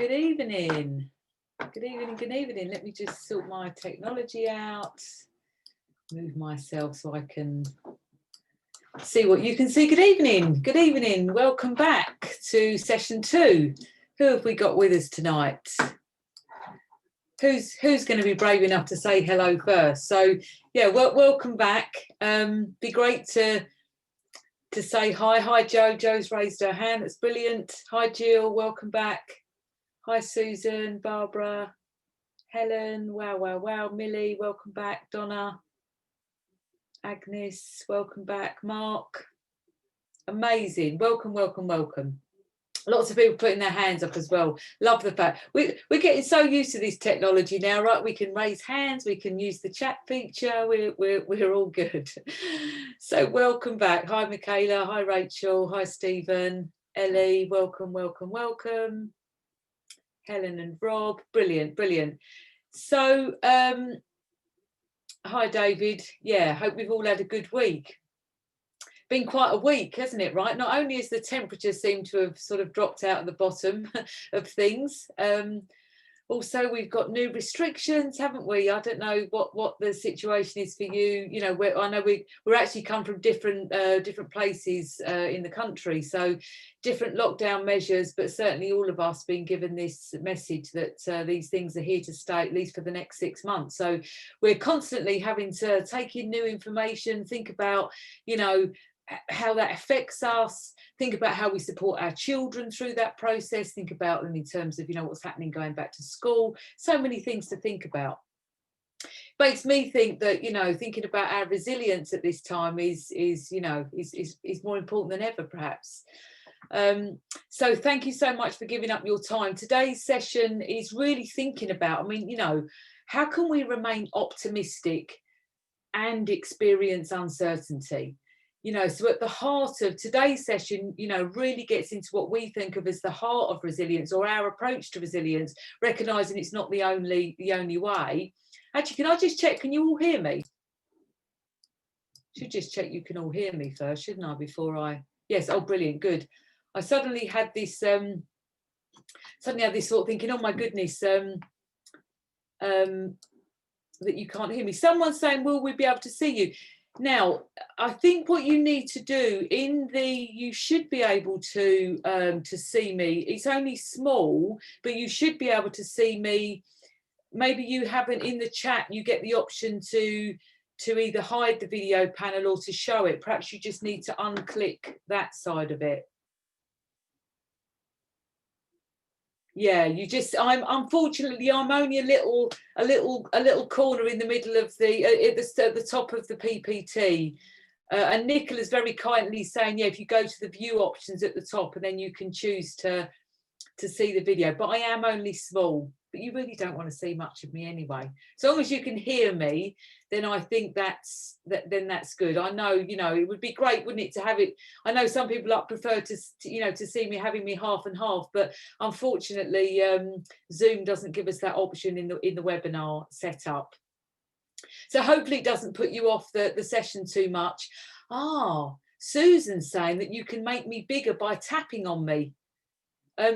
Good evening. Good evening, good evening. Let me just sort my technology out. Move myself so I can see what you can see. Good evening. Good evening. Welcome back to session 2. Who have we got with us tonight? Who's going to be brave enough to say hello first? So yeah, welcome back. Be great to say hi. Hi Jo. Jo's raised her hand. That's brilliant. Hi Jill. Welcome back. Hi Susan, Barbara, Helen. Wow. Millie, welcome back. Donna, Agnes, welcome back. Mark, amazing. Welcome. Lots of people putting their hands up as well. Love the fact we're getting so used to this technology now, right? We can raise hands, we can use the chat feature. We're all good. So welcome back. Hi Michaela, hi Rachel, hi Stephen, Ellie, welcome. Helen and Rob, brilliant. So hi David. Yeah, hope we've all had a good week. Been quite a week, hasn't it, right? Not only has the temperature seemed to have sort of dropped out at the bottom of things, also we've got new restrictions, haven't we? I don't know what the situation is for you. You know, I know we're actually come from different places in the country, so different lockdown measures, but certainly all of us being given this message that these things are here to stay, at least for the next 6 months. So we're constantly having to take in new information, think about, you know, how that affects us, think about how we support our children through that process, think about them in terms of, you know, what's happening going back to school. So many things to think about. Makes me think that, you know, thinking about our resilience at this time is more important than ever, perhaps. So thank you so much for giving up your time. Today's session is really thinking about, I mean, you know, how can we remain optimistic and experience uncertainty? You know, so at the heart of today's session, you know, really gets into what we think of as the heart of resilience, or our approach to resilience, recognizing it's not the only way. Actually, can I just check, can you all hear me? Should just check you can all hear me first, shouldn't I, before I... Yes, oh brilliant, good. I suddenly had this thought, thinking, oh my goodness, that you can't hear me. Someone's saying, will we be able to see you? Now, I think what you need to do you should be able to see me. It's only small, but you should be able to see me. Maybe you haven't in the chat, you get the option to either hide the video panel or to show it. Perhaps you just need to unclick that side of it. Yeah, unfortunately I'm only a little corner in the middle of at the top of the PPT, and Nicola's very kindly saying, yeah, if you go to the view options at the top, and then you can choose to see the video. But I am only small, but you really don't want to see much of me anyway. As long as you can hear me, then I think that's good. I know, you know, it would be great, wouldn't it, to have it. I know some people prefer to see me having me half and half, but unfortunately Zoom doesn't give us that option in the webinar setup. So hopefully it doesn't put you off the session too much. Susan's saying that you can make me bigger by tapping on me.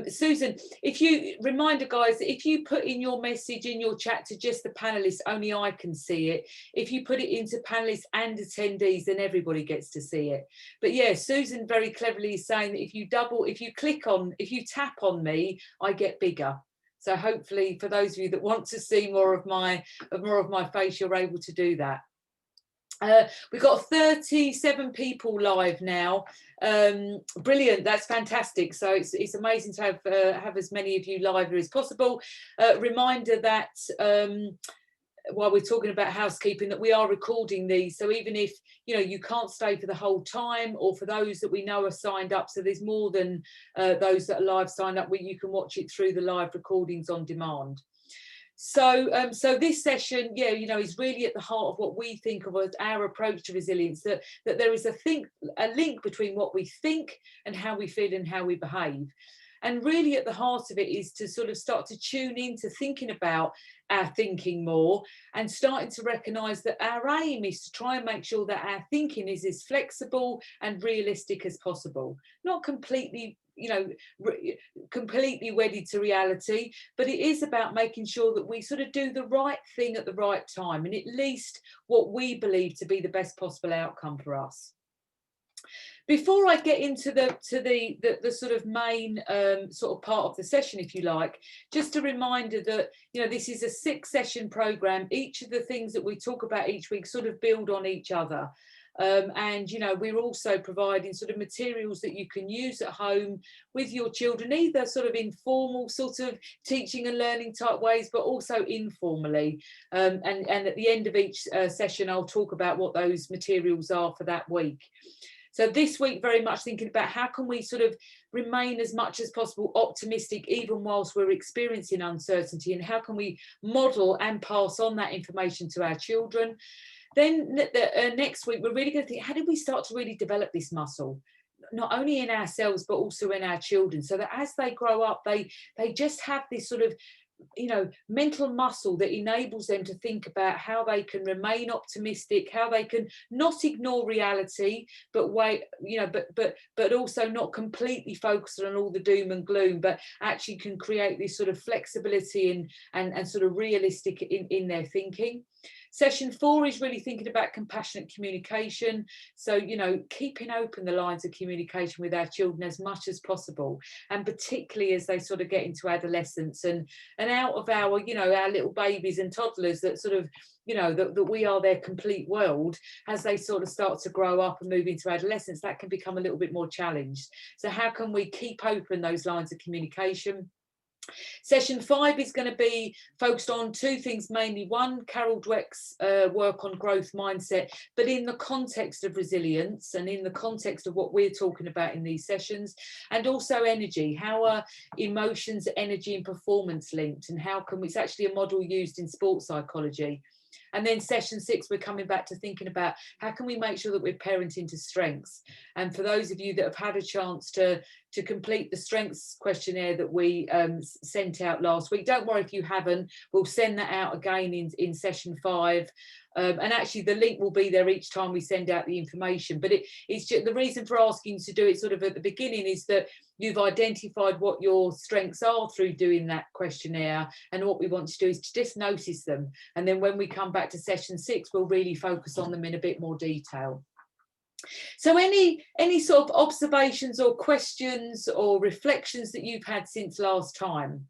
Susan, reminder guys, if you put in your message in your chat to just the panelists, only I can see it. If you put it into panelists and attendees, then everybody gets to see it. But yeah, Susan very cleverly is saying that if you tap on me, I get bigger. So hopefully for those of you that want to see more of my face, you're able to do that. We've got 37 people live now. Brilliant, that's fantastic. So it's amazing to have as many of you live as possible. Reminder that while we're talking about housekeeping, that we are recording these, so even if you can't stay for the whole time, or for those that we know are signed up, so there's more than those that are live signed up, you can watch it through the live recordings on demand. So this session, is really at the heart of what we think of as our approach to resilience, that there is a link between what we think and how we feel and how we behave. And really at the heart of it is to sort of start to tune into thinking about our thinking more, and starting to recognise that our aim is to try and make sure that our thinking is as flexible and realistic as possible. Not completely, you know, completely wedded to reality, but it is about making sure that we sort of do the right thing at the right time, and at least what we believe to be the best possible outcome for us. Before I get into the sort of main sort of part of the session, if you like, just a reminder that, you know, this is a 6-session program. Each of the things that we talk about each week sort of build on each other. And, you know, we're also providing sort of materials that you can use at home with your children, either sort of informal sort of teaching and learning type ways, but also informally. And at the end of each session, I'll talk about what those materials are for that week. So this week, very much thinking about how can we sort of remain as much as possible optimistic, even whilst we're experiencing uncertainty, and how can we model and pass on that information to our children. Then next week, we're really going to think, how did we start to really develop this muscle? Not only in ourselves, but also in our children, so that as they grow up, they just have this sort of, you know, mental muscle that enables them to think about how they can remain optimistic, how they can not ignore reality, but but also not completely focus on all the doom and gloom, but actually can create this sort of flexibility and sort of realistic in their thinking. Session 4 is really thinking about compassionate communication. So, you know, keeping open the lines of communication with our children as much as possible, and particularly as they sort of get into adolescence and out of our, you know, our little babies and toddlers, that sort of, you know, that we are their complete world. As they sort of start to grow up and move into adolescence, that can become a little bit more challenged. So how can we keep open those lines of communication? Session 5 is going to be focused on 2 things mainly. One, Carol Dweck's work on growth mindset, but in the context of resilience and in the context of what we're talking about in these sessions, and also energy. How are emotions, energy and performance linked, and how can it's actually a model used in sports psychology. And then session 6, we're coming back to thinking about how can we make sure that we're parenting to strengths. And for those of you that have had a chance to complete the strengths questionnaire that we sent out last week, don't worry if you haven't, we'll send that out again in session 5. And actually the link will be there each time we send out the information. But it's just, the reason for asking you to do it sort of at the beginning is that you've identified what your strengths are through doing that questionnaire, and what we want to do is to just notice them, and then when we come back to session 6, we'll really focus on them in a bit more detail. So any sort of observations or questions or reflections that you've had since last time?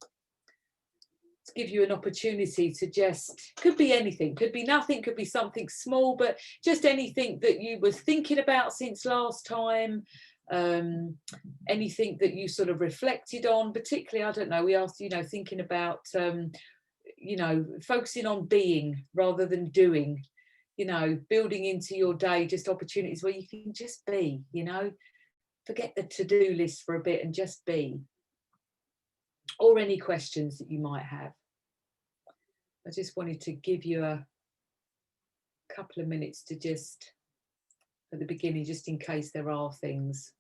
To give you an opportunity to just, could be anything, could be nothing, could be something small, but just anything that you were thinking about since last time, anything that you sort of reflected on, particularly, I don't know, we asked, you know, thinking about, you know, focusing on being rather than doing, you know, building into your day just opportunities where you can just be, you know, forget the to-do list for a bit and just be. Or any questions that you might have. I just wanted to give you a couple of minutes to just, at the beginning, just in case there are things.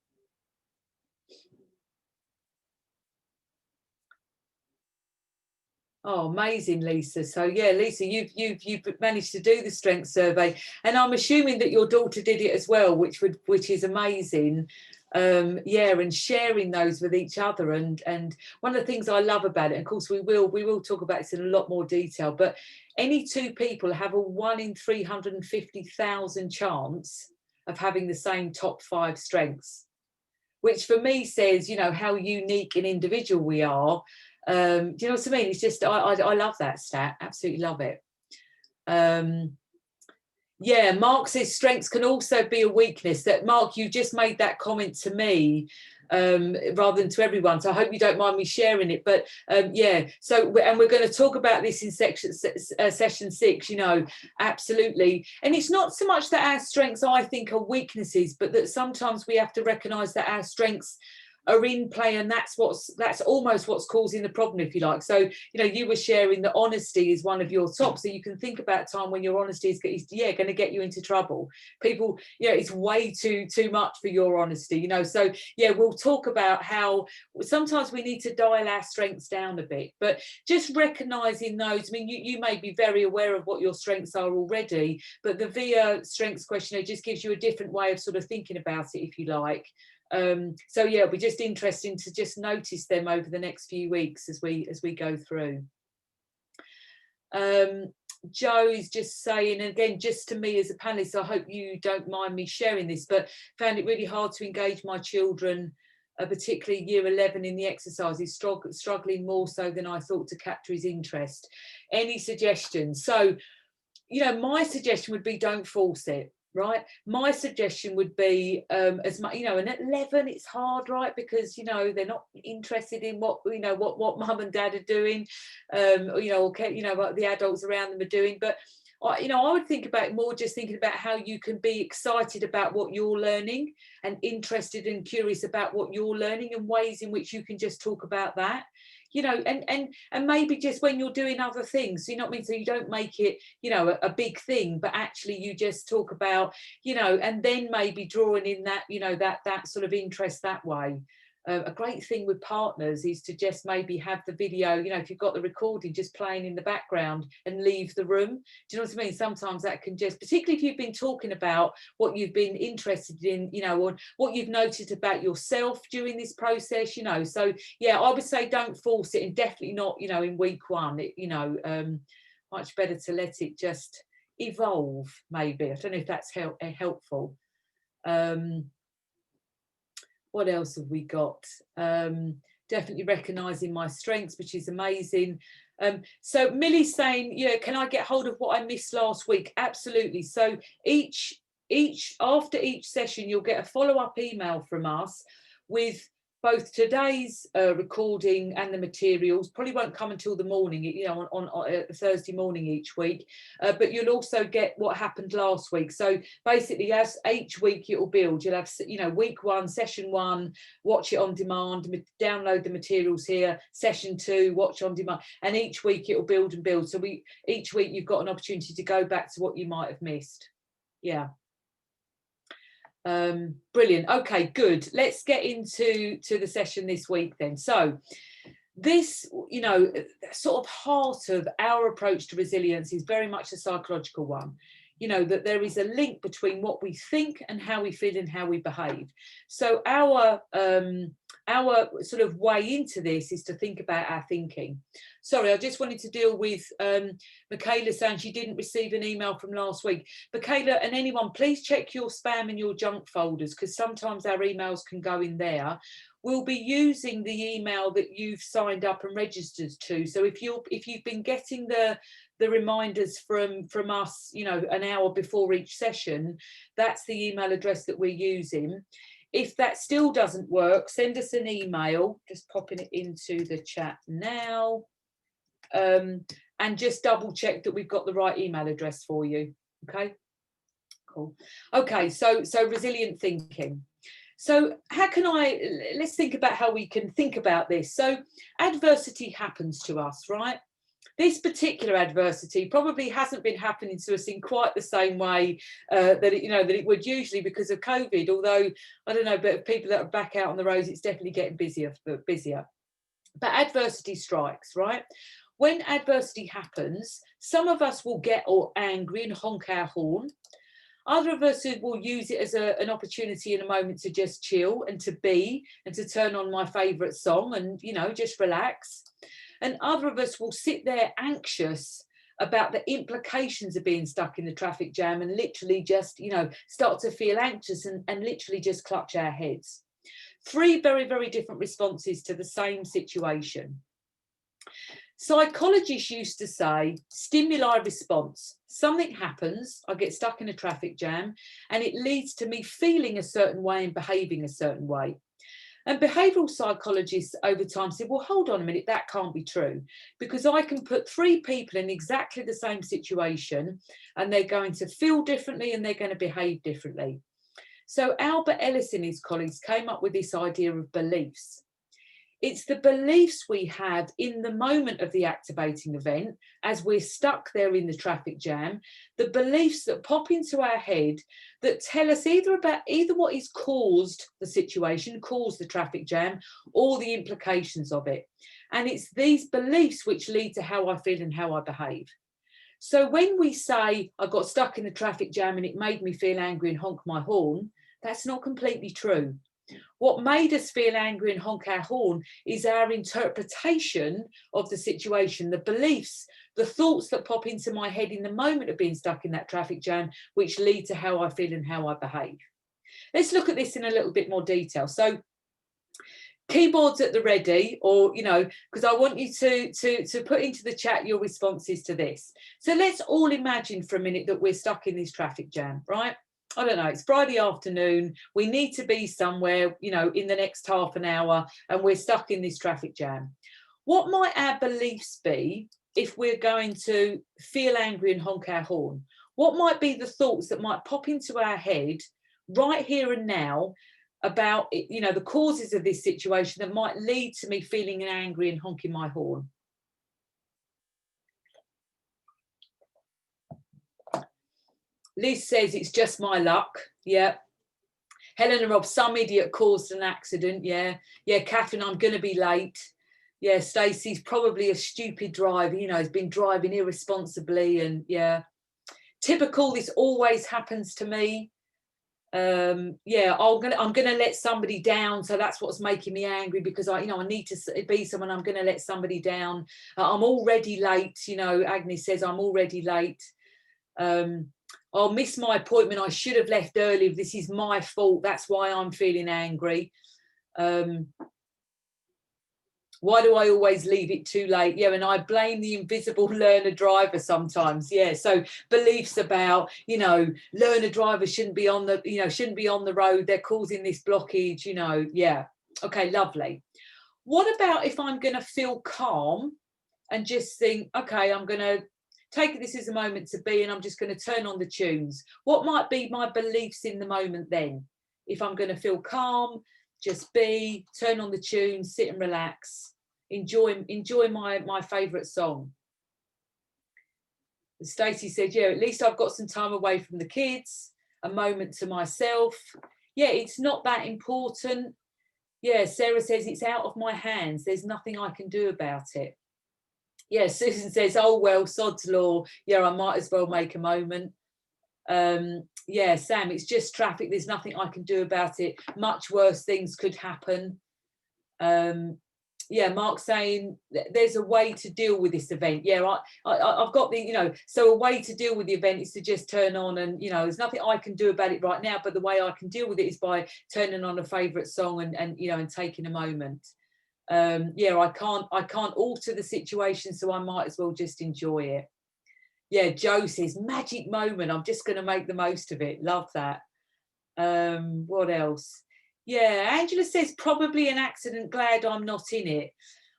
Oh, amazing, Lisa. So yeah, Lisa, you've managed to do the strength survey, and I'm assuming that your daughter did it as well, which is amazing. Yeah, and sharing those with each other, and one of the things I love about it, and of course we will talk about this in a lot more detail, but any 2 people have a 1 in 350,000 chance of having the same top 5 strengths, which for me says, you know, how unique and individual we are. Do you know what I mean? It's just I love that stat, absolutely love it. Yeah, Mark says strengths can also be a weakness. That, Mark, you just made that comment to me rather than to everyone, so I hope you don't mind me sharing it. But yeah, so, and we're going to talk about this in session 6, you know, absolutely. And it's not so much that our strengths, I think, are weaknesses, but that sometimes we have to recognise that our strengths are in play, and that's almost what's causing the problem, if you like. So, you know, you were sharing that honesty is one of your top, so you can think about a time when your honesty is going to get you into trouble. People, you know, it's way too much for your honesty, you know. So yeah, we'll talk about how sometimes we need to dial our strengths down a bit, but just recognizing those. I mean, you may be very aware of what your strengths are already, but the VIA strengths questionnaire just gives you a different way of sort of thinking about it, if you like. So yeah, it'll be just interesting to just notice them over the next few weeks as we go through. Joe is just saying, and again, just to me as a panelist, I hope you don't mind me sharing this, but found it really hard to engage my children, particularly year 11, in the exercises, struggling more so than I thought to capture his interest. Any suggestions? So, you know, my suggestion would be don't force it. Right, my suggestion would be as much, you know, and at 11 it's hard, right, because, you know, they're not interested in what, you know, what mum and dad are doing, or, you know, okay, you know, what the adults around them are doing. But you know, I would think about more just thinking about how you can be excited about what you're learning and interested and curious about what you're learning, and ways in which you can just talk about that, you know, and maybe just when you're doing other things, you know what I mean? So you don't make it, you know, a big thing, but actually you just talk about, you know, and then maybe drawing in that, you know, that sort of interest that way. A great thing with partners is to just maybe have the video, you know, if you've got the recording, just playing in the background and leave the room. Do you know what I mean? Sometimes that can just, particularly if you've been talking about what you've been interested in, you know, or what you've noticed about yourself during this process, you know. So yeah, I would say don't force it, and definitely not, you know, in week one. You know, much better to let it just evolve, maybe. I don't know if that's helpful. What else have we got? Definitely recognising my strengths, which is amazing. So Millie's saying, you know, can I get hold of what I missed last week? Absolutely. So after each session, you'll get a follow-up email from us with both today's recording and the materials. Probably won't come until the morning, you know, on Thursday morning each week, but you'll also get what happened last week. So basically, as each week it will build, you'll have, you know, week 1, session 1, watch it on demand, download the materials here, session 2, watch on demand, and each week it will build and build. So each week you've got an opportunity to go back to what you might have missed. Yeah. Brilliant. Okay, good. Let's get into the session this week then. So this, you know, sort of heart of our approach to resilience is very much a psychological one. You know, that there is a link between what we think and how we feel and how we behave. So our sort of way into this is to think about our thinking. Sorry, I just wanted to deal with Michaela saying she didn't receive an email from last week. Michaela, and anyone, please check your spam and your junk folders, because sometimes our emails can go in there. We'll be using the email that you've signed up and registered to. So if you've been getting the reminders from us, you know, an hour before each session, that's the email address that we're using. If that still doesn't work, send us an email, just popping it into the chat now, and just double check that we've got the right email address for you. Okay, cool. Okay, so resilient thinking. So let's think about how we can think about this. So adversity happens to us, right? This particular adversity probably hasn't been happening to us in quite the same way that it would usually because of COVID. Although I don't know, but people that are back out on the roads, it's definitely getting busier. But adversity strikes, right? When adversity happens, some of us will get angry and honk our horn. Other of us will use it as an opportunity in a moment to just chill and to be and to turn on my favourite song and, you know, just relax. And other of us will sit there anxious about the implications of being stuck in the traffic jam and literally just, you know, start to feel anxious and literally just clutch our heads. 3 very, very different responses to the same situation. Psychologists used to say stimuli response. Something happens, I get stuck in a traffic jam, and it leads to me feeling a certain way and behaving a certain way. And behavioural psychologists over time said, well, hold on a minute, that can't be true, because I can put 3 people in exactly the same situation and they're going to feel differently and they're going to behave differently. So Albert Ellis and his colleagues came up with this idea of beliefs. It's the beliefs we have in the moment of the activating event, as we're stuck there in the traffic jam, the beliefs that pop into our head that tell us either what has caused the situation, caused the traffic jam, or the implications of it. And it's these beliefs which lead to how I feel and how I behave. So when we say, I got stuck in the traffic jam and it made me feel angry and honk my horn, that's not completely true. What made us feel angry and honk our horn is our interpretation of the situation, the beliefs, the thoughts that pop into my head in the moment of being stuck in that traffic jam, which lead to how I feel and how I behave. Let's look at this in a little bit more detail. So keyboards at the ready, or, because I want you to put into the chat your responses to this. So let's all imagine for a minute that we're stuck in this traffic jam, right? I don't know, it's Friday afternoon, we need to be somewhere, in the next half an hour, and we're stuck in this traffic jam. What might our beliefs be if we're going to feel angry and honk our horn? What might be the thoughts that might pop into our head right here and now about, the causes of this situation that might lead to me feeling angry and honking my horn? Liz says it's just my luck. Yeah. Helen and Rob, some idiot caused an accident. Yeah. Yeah, Catherine, I'm going to be late. Yeah, Stacey's probably a stupid driver. He's been driving irresponsibly. And yeah, typical. This always happens to me. Yeah, I'm gonna let somebody down, so that's what's making me angry, because I need to be someone. I'm gonna let somebody down. I'm already late. Agnes says I'm already late. I'll miss my appointment. I should have left early. This is my fault. That's why I'm feeling angry. Why do I always leave it too late? Yeah, and I blame the invisible learner driver sometimes. Yeah, so beliefs about, learner drivers shouldn't be on the road. They're causing this blockage, Yeah. Okay, lovely. What about if I'm going to feel calm and just think, okay, I'm going to take this as a moment to be, and I'm just going to turn on the tunes. What might be my beliefs in the moment then? If I'm going to feel calm, just be, turn on the tunes, sit and relax, enjoy my favourite song. Stacey said, yeah, at least I've got some time away from the kids, a moment to myself. Yeah, it's not that important. Yeah, Sarah says it's out of my hands. There's nothing I can do about it. Yeah, Susan says, oh, well, sod's law. Yeah, I might as well make a moment. Yeah, Sam, it's just traffic. There's nothing I can do about it. Much worse things could happen. Yeah, Mark saying there's a way to deal with this event. Yeah, I've got the, so a way to deal with the event is to just turn on and, there's nothing I can do about it right now, but the way I can deal with it is by turning on a favourite song and taking a moment. Yeah, I can't alter the situation, so I might as well just enjoy it. Yeah, Joe says magic moment, I'm just going to make the most of it. Love that. What else? Yeah, Angela says probably an accident, glad I'm not in it.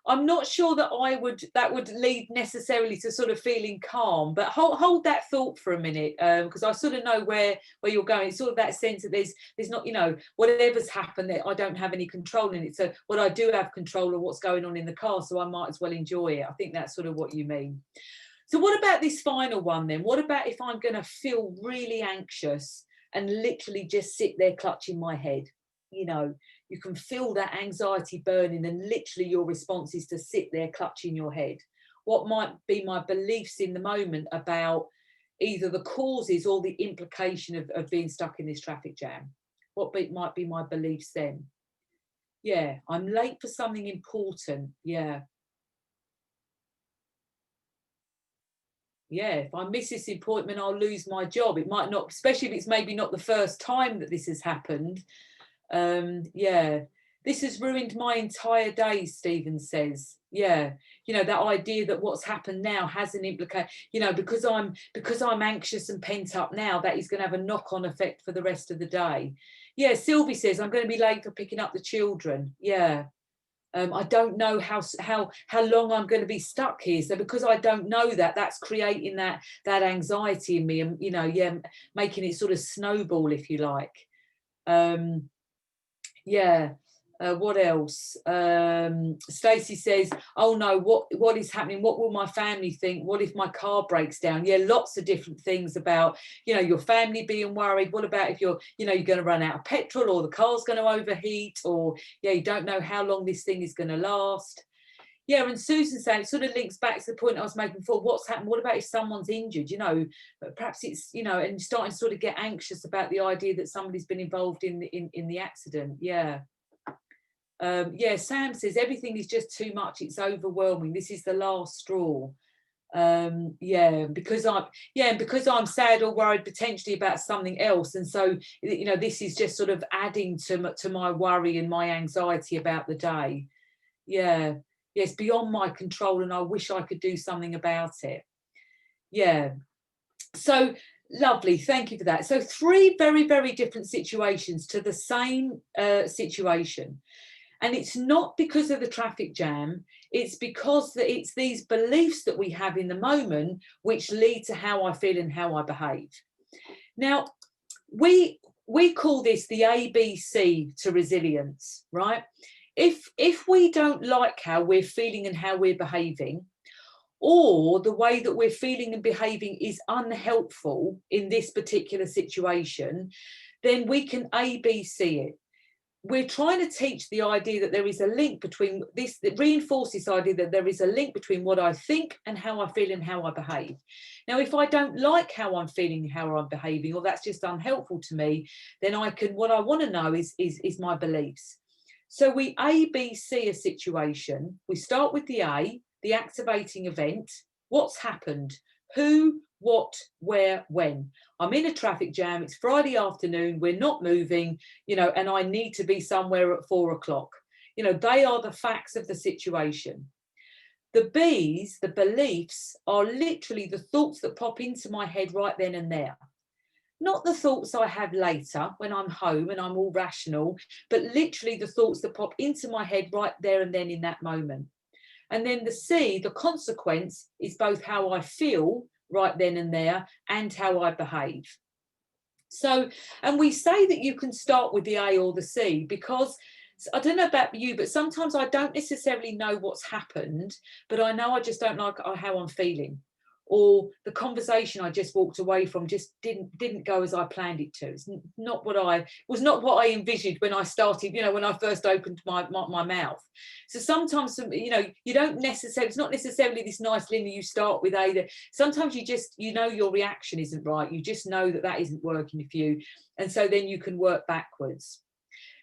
I'm not sure that that would lead necessarily to sort of feeling calm, but hold that thought for a minute, because I sort of know where you're going. It's sort of that sense that there's not, whatever's happened, that I don't have any control in it. So what I do have control of what's going on in the car, so I might as well enjoy it. I think that's sort of what you mean. So what about this final one then? What about if I'm going to feel really anxious and literally just sit there clutching my head? You can feel that anxiety burning, and literally your response is to sit there clutching your head. What might be my beliefs in the moment about either the causes or the implication of being stuck in this traffic jam? What might be my beliefs then? Yeah, I'm late for something important. Yeah. Yeah, if I miss this appointment, I'll lose my job. It might not, especially if it's maybe not the first time that this has happened. Yeah, this has ruined my entire day, Stephen says. Yeah, that idea that what's happened now has an implication, because I'm anxious and pent up now, that is going to have a knock-on effect for the rest of the day. Yeah, Sylvie says I'm going to be late for picking up the children. Yeah. I don't know how long I'm going to be stuck here. So because I don't know that's creating that anxiety in me, and yeah, making it sort of snowball, if you like. Yeah. What else? Stacey says, oh no, what is happening? What will my family think? What if my car breaks down? Yeah, lots of different things about, your family being worried. What about if you're going to run out of petrol, or the car's going to overheat, or you don't know how long this thing is going to last. Yeah, and Susan saying, it sort of links back to the point I was making before. What's happened? What about if someone's injured? Perhaps it's, and starting to sort of get anxious about the idea that somebody's been involved in the accident. Yeah. Sam says everything is just too much. It's overwhelming. This is the last straw. Because I'm sad or worried potentially about something else, and so this is just sort of adding to my worry and my anxiety about the day. It's beyond my control, and I wish I could do something about it. So lovely, thank you for that. So 3 very, very different situations to the same situation. And it's not because of the traffic jam, it's because it's these beliefs that we have in the moment which lead to how I feel and how I behave. Now, we call this the ABC to resilience, right? If we don't like how we're feeling and how we're behaving, or the way that we're feeling and behaving is unhelpful in this particular situation, then we can ABC it. We're trying to teach the idea that there is a link between this, that reinforces this idea that there is a link between what I think and how I feel and how I behave. Now, if I don't like how I'm feeling and how I'm behaving, or that's just unhelpful to me, then what I want to know is my beliefs. So we ABC a situation. We start with the A, the activating event. What's happened? Who, what, where, when. I'm in a traffic jam. It's Friday afternoon. We're not moving, and I need to be somewhere at 4 o'clock. They are the facts of the situation. The B's, the beliefs, are literally the thoughts that pop into my head right then and there. Not the thoughts I have later when I'm home and I'm all rational, but literally the thoughts that pop into my head right there and then in that moment. And then the C, the consequence, is both how I feel right then and there and how I behave. So, and we say that you can start with the A or the C because I don't know about you, but sometimes I don't necessarily know what's happened, but I know I just don't like how I'm feeling. Or the conversation I just walked away from just didn't go as I planned it to. It's not what I envisioned when I started, when I first opened my mouth. So sometimes, you don't necessarily, it's not necessarily this nice linear you start with either. Sometimes you just, your reaction isn't right. You just know that isn't working for you. And so then you can work backwards.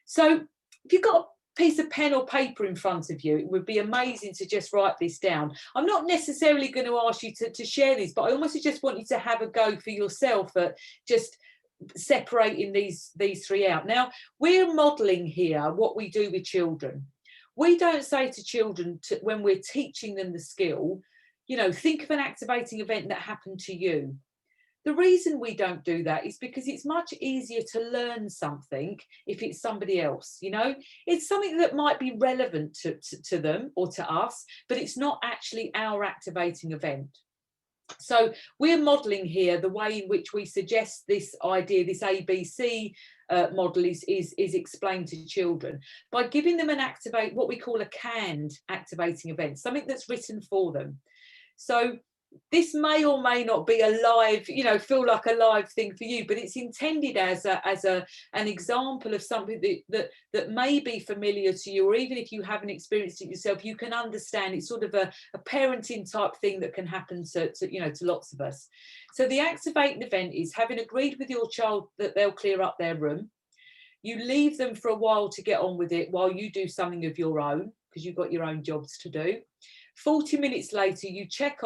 So if you've got a piece of pen or paper in front of you, it would be amazing to just write this down. I'm not necessarily going to ask you to share this, but I almost just want you to have a go for yourself at just separating these 3 out. Now, we're modelling here what we do with children. We don't say to children, when we're teaching them the skill, think of an activating event that happened to you. The reason we don't do that is because it's much easier to learn something if it's somebody else, It's something that might be relevant to them or to us, but it's not actually our activating event. So we're modelling here the way in which we suggest this idea, this ABC model is explained to children by giving them what we call a canned activating event, something that's written for them. So this may or may not be a live, feel like a live thing for you, but it's intended as an example of something that may be familiar to you, or even if you haven't experienced it yourself, you can understand it's sort of a parenting type thing that can happen to lots of us. So the activating event is having agreed with your child that they'll clear up their room. You leave them for a while to get on with it while you do something of your own, because you've got your own jobs to do. 40 minutes later, you check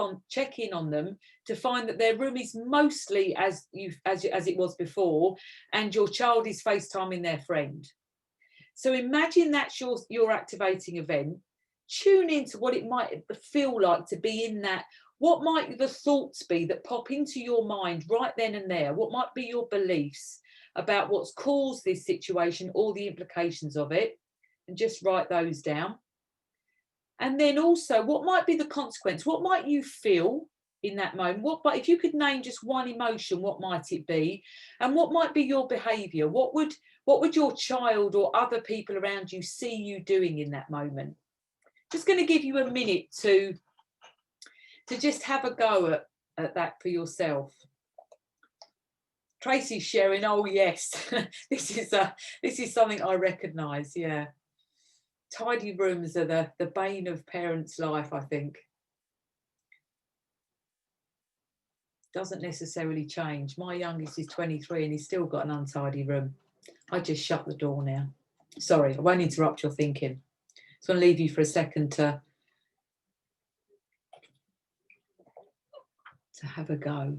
in on them to find that their room is mostly as it was before, and your child is FaceTiming their friend. So imagine that's your activating event. Tune into what it might feel like to be in that. What might the thoughts be that pop into your mind right then and there? What might be your beliefs about what's caused this situation or the implications of it? And just write those down. And then also, what might be the consequence? What might you feel in that moment? But if you could name just one emotion, what might it be? And what might be your behaviour? What would your child or other people around you see you doing in that moment? Just going to give you a minute to just have a go at that for yourself. Tracy's sharing, oh yes, this is something I recognise, yeah. Tidy rooms are the bane of parents' life, I think. Doesn't necessarily change. My youngest is 23 and he's still got an untidy room. I just shut the door now. Sorry, I won't interrupt your thinking. So I'll leave you for a second to have a go.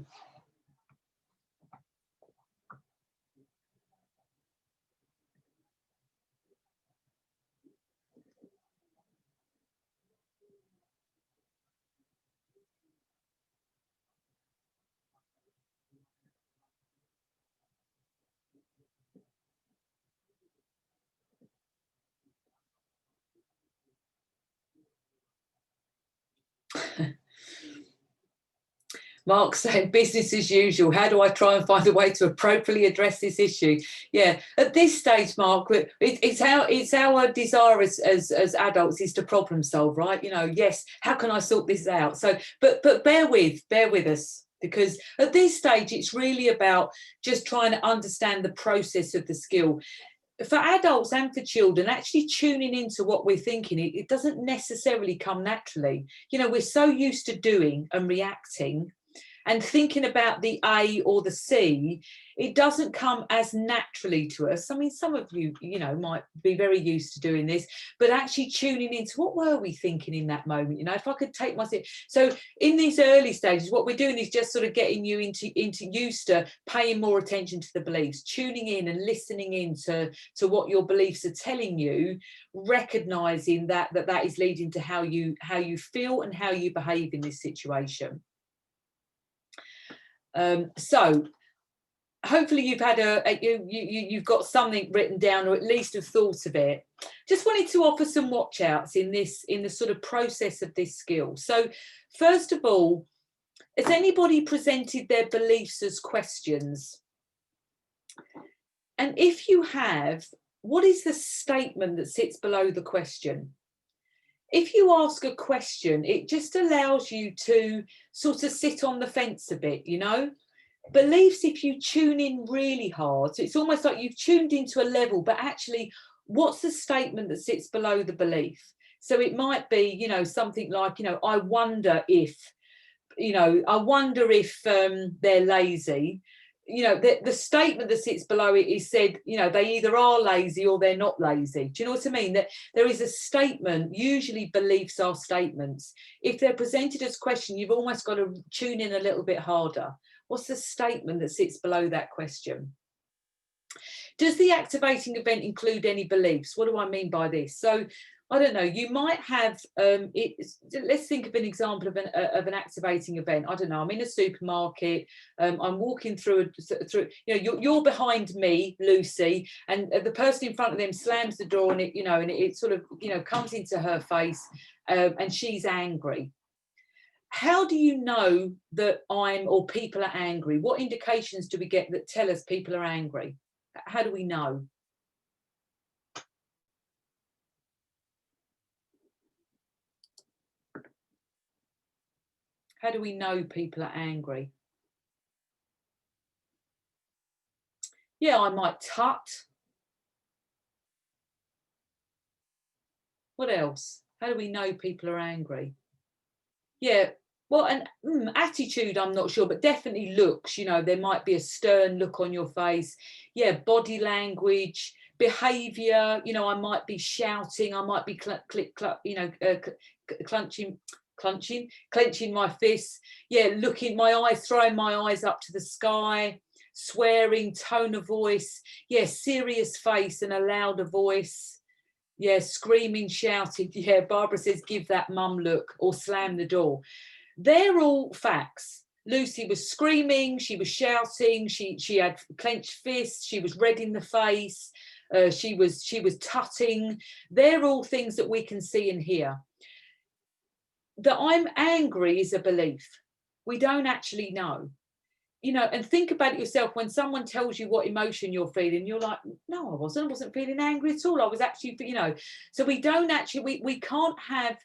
Mark saying business as usual. How do I try and find a way to appropriately address this issue? Yeah, at this stage, Mark, it's our desire as adults is to problem solve, right? You know, yes, how can I sort this out? So, but bear with us, because at this stage it's really about just trying to understand the process of the skill. For adults and for children, actually tuning into what we're thinking, it doesn't necessarily come naturally. You know, we're so used to doing and reacting and thinking about the A or the C, it doesn't come as naturally to us. I mean, some of you, you know, might be very used to doing this, but actually tuning into what were we thinking in that moment? You know, if I could take myself. So in these early stages, what we're doing is just sort of getting you into used to paying more attention to the beliefs, tuning in and listening in to what your beliefs are telling you, recognizing that is leading to how you feel and how you behave in this situation. So hopefully you've had you've got something written down, or at least have thought of it. Just wanted to offer some watch outs in the sort of process of this skill. So first of all, has anybody presented their beliefs as questions? And if you have, what is the statement that sits below the question? If you ask a question, it just allows you to sort of sit on the fence a bit, you know. Beliefs, if you tune in really hard, so it's almost like you've tuned into a level, but actually, what's the statement that sits below the belief? So it might be, you know, something like, you know, I wonder if they're lazy. You know, the statement that sits below it is said, you know, they either are lazy or they're not lazy. Do you know what I mean? That there is a statement. Usually beliefs are statements. If they're presented as question, you've almost got to tune in a little bit harder. What's the statement that sits below that question? Does the activating event include any beliefs? What do I mean by this? So I don't know, you might have, let's think of an example of an activating event. I don't know, I'm in a supermarket, I'm walking through, you know, you're behind me, Lucy, and the person in front of them slams the door, and it sort of, you know, comes into her face, and she's angry. How do you know that people are angry? What indications do we get that tell us people are angry? How do we know? How do we know people are angry? Yeah, I might tut. What else? How do we know people are angry? Yeah, well, and attitude, I'm not sure, but definitely looks. You know, there might be a stern look on your face. Yeah, body language, behaviour. You know, I might be shouting. I might be clenching my fists. Yeah, looking my eyes, throwing my eyes up to the sky, swearing, tone of voice. Yeah, serious face and a louder voice. Yeah, screaming, shouting. Yeah, Barbara says, give that mum look, or slam the door. They're all facts. Lucy was screaming, she was shouting, she had clenched fists, she was red in the face, she was tutting. They're all things that we can see and hear. That I'm angry is a belief. We don't actually know. You know, and think about it yourself. When someone tells you what emotion you're feeling, you're like, no, I wasn't feeling angry at all. I was actually, you know, so we don't actually, we can't have,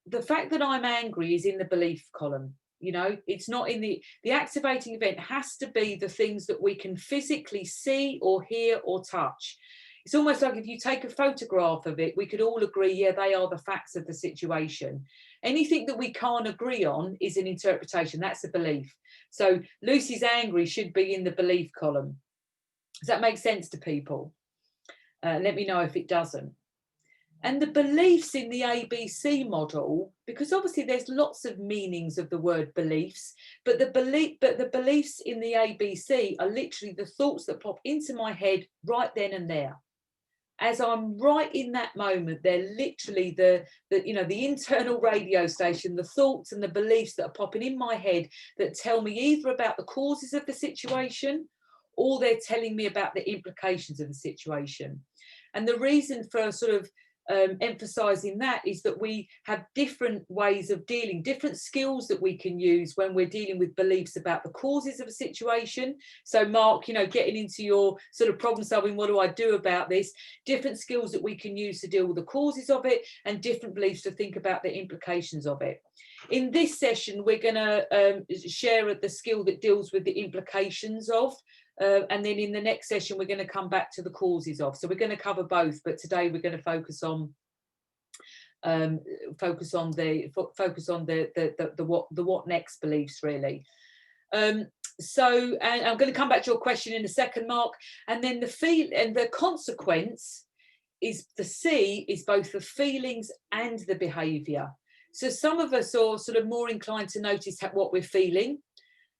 the fact that I'm angry is in the belief column. You know, it's not in the activating event has to be the things that we can physically see or hear or touch. It's almost like if you take a photograph of it, we could all agree, yeah, they are the facts of the situation. Anything that we can't agree on is an interpretation. That's a belief. So Lucy's angry should be in the belief column. Does that make sense to people? Let me know if it doesn't. And the beliefs in the ABC model, because obviously there's lots of meanings of the word beliefs, but the beliefs in the ABC are literally the thoughts that pop into my head right then and there. As I'm right in that moment, they're literally the you know, the internal radio station, the thoughts and the beliefs that are popping in my head that tell me either about the causes of the situation or they're telling me about the implications of the situation. And the reason for sort of emphasizing that is that we have different ways of dealing, different skills that we can use when we're dealing with beliefs about the causes of a situation. So Mark, you know, getting into your sort of problem solving, what do I do about this? Different skills that we can use to deal with the causes of it and different beliefs to think about the implications of it. In this session, we're going to share the skill that deals with the implications of. And then in the next session, we're going to come back to the causes of. So we're going to cover both, but today we're going to focus on the what next beliefs, really. So, and I'm going to come back to your question in a second, Mark. And then the consequence is the C is both the feelings and the behaviour. So some of us are sort of more inclined to notice what we're feeling,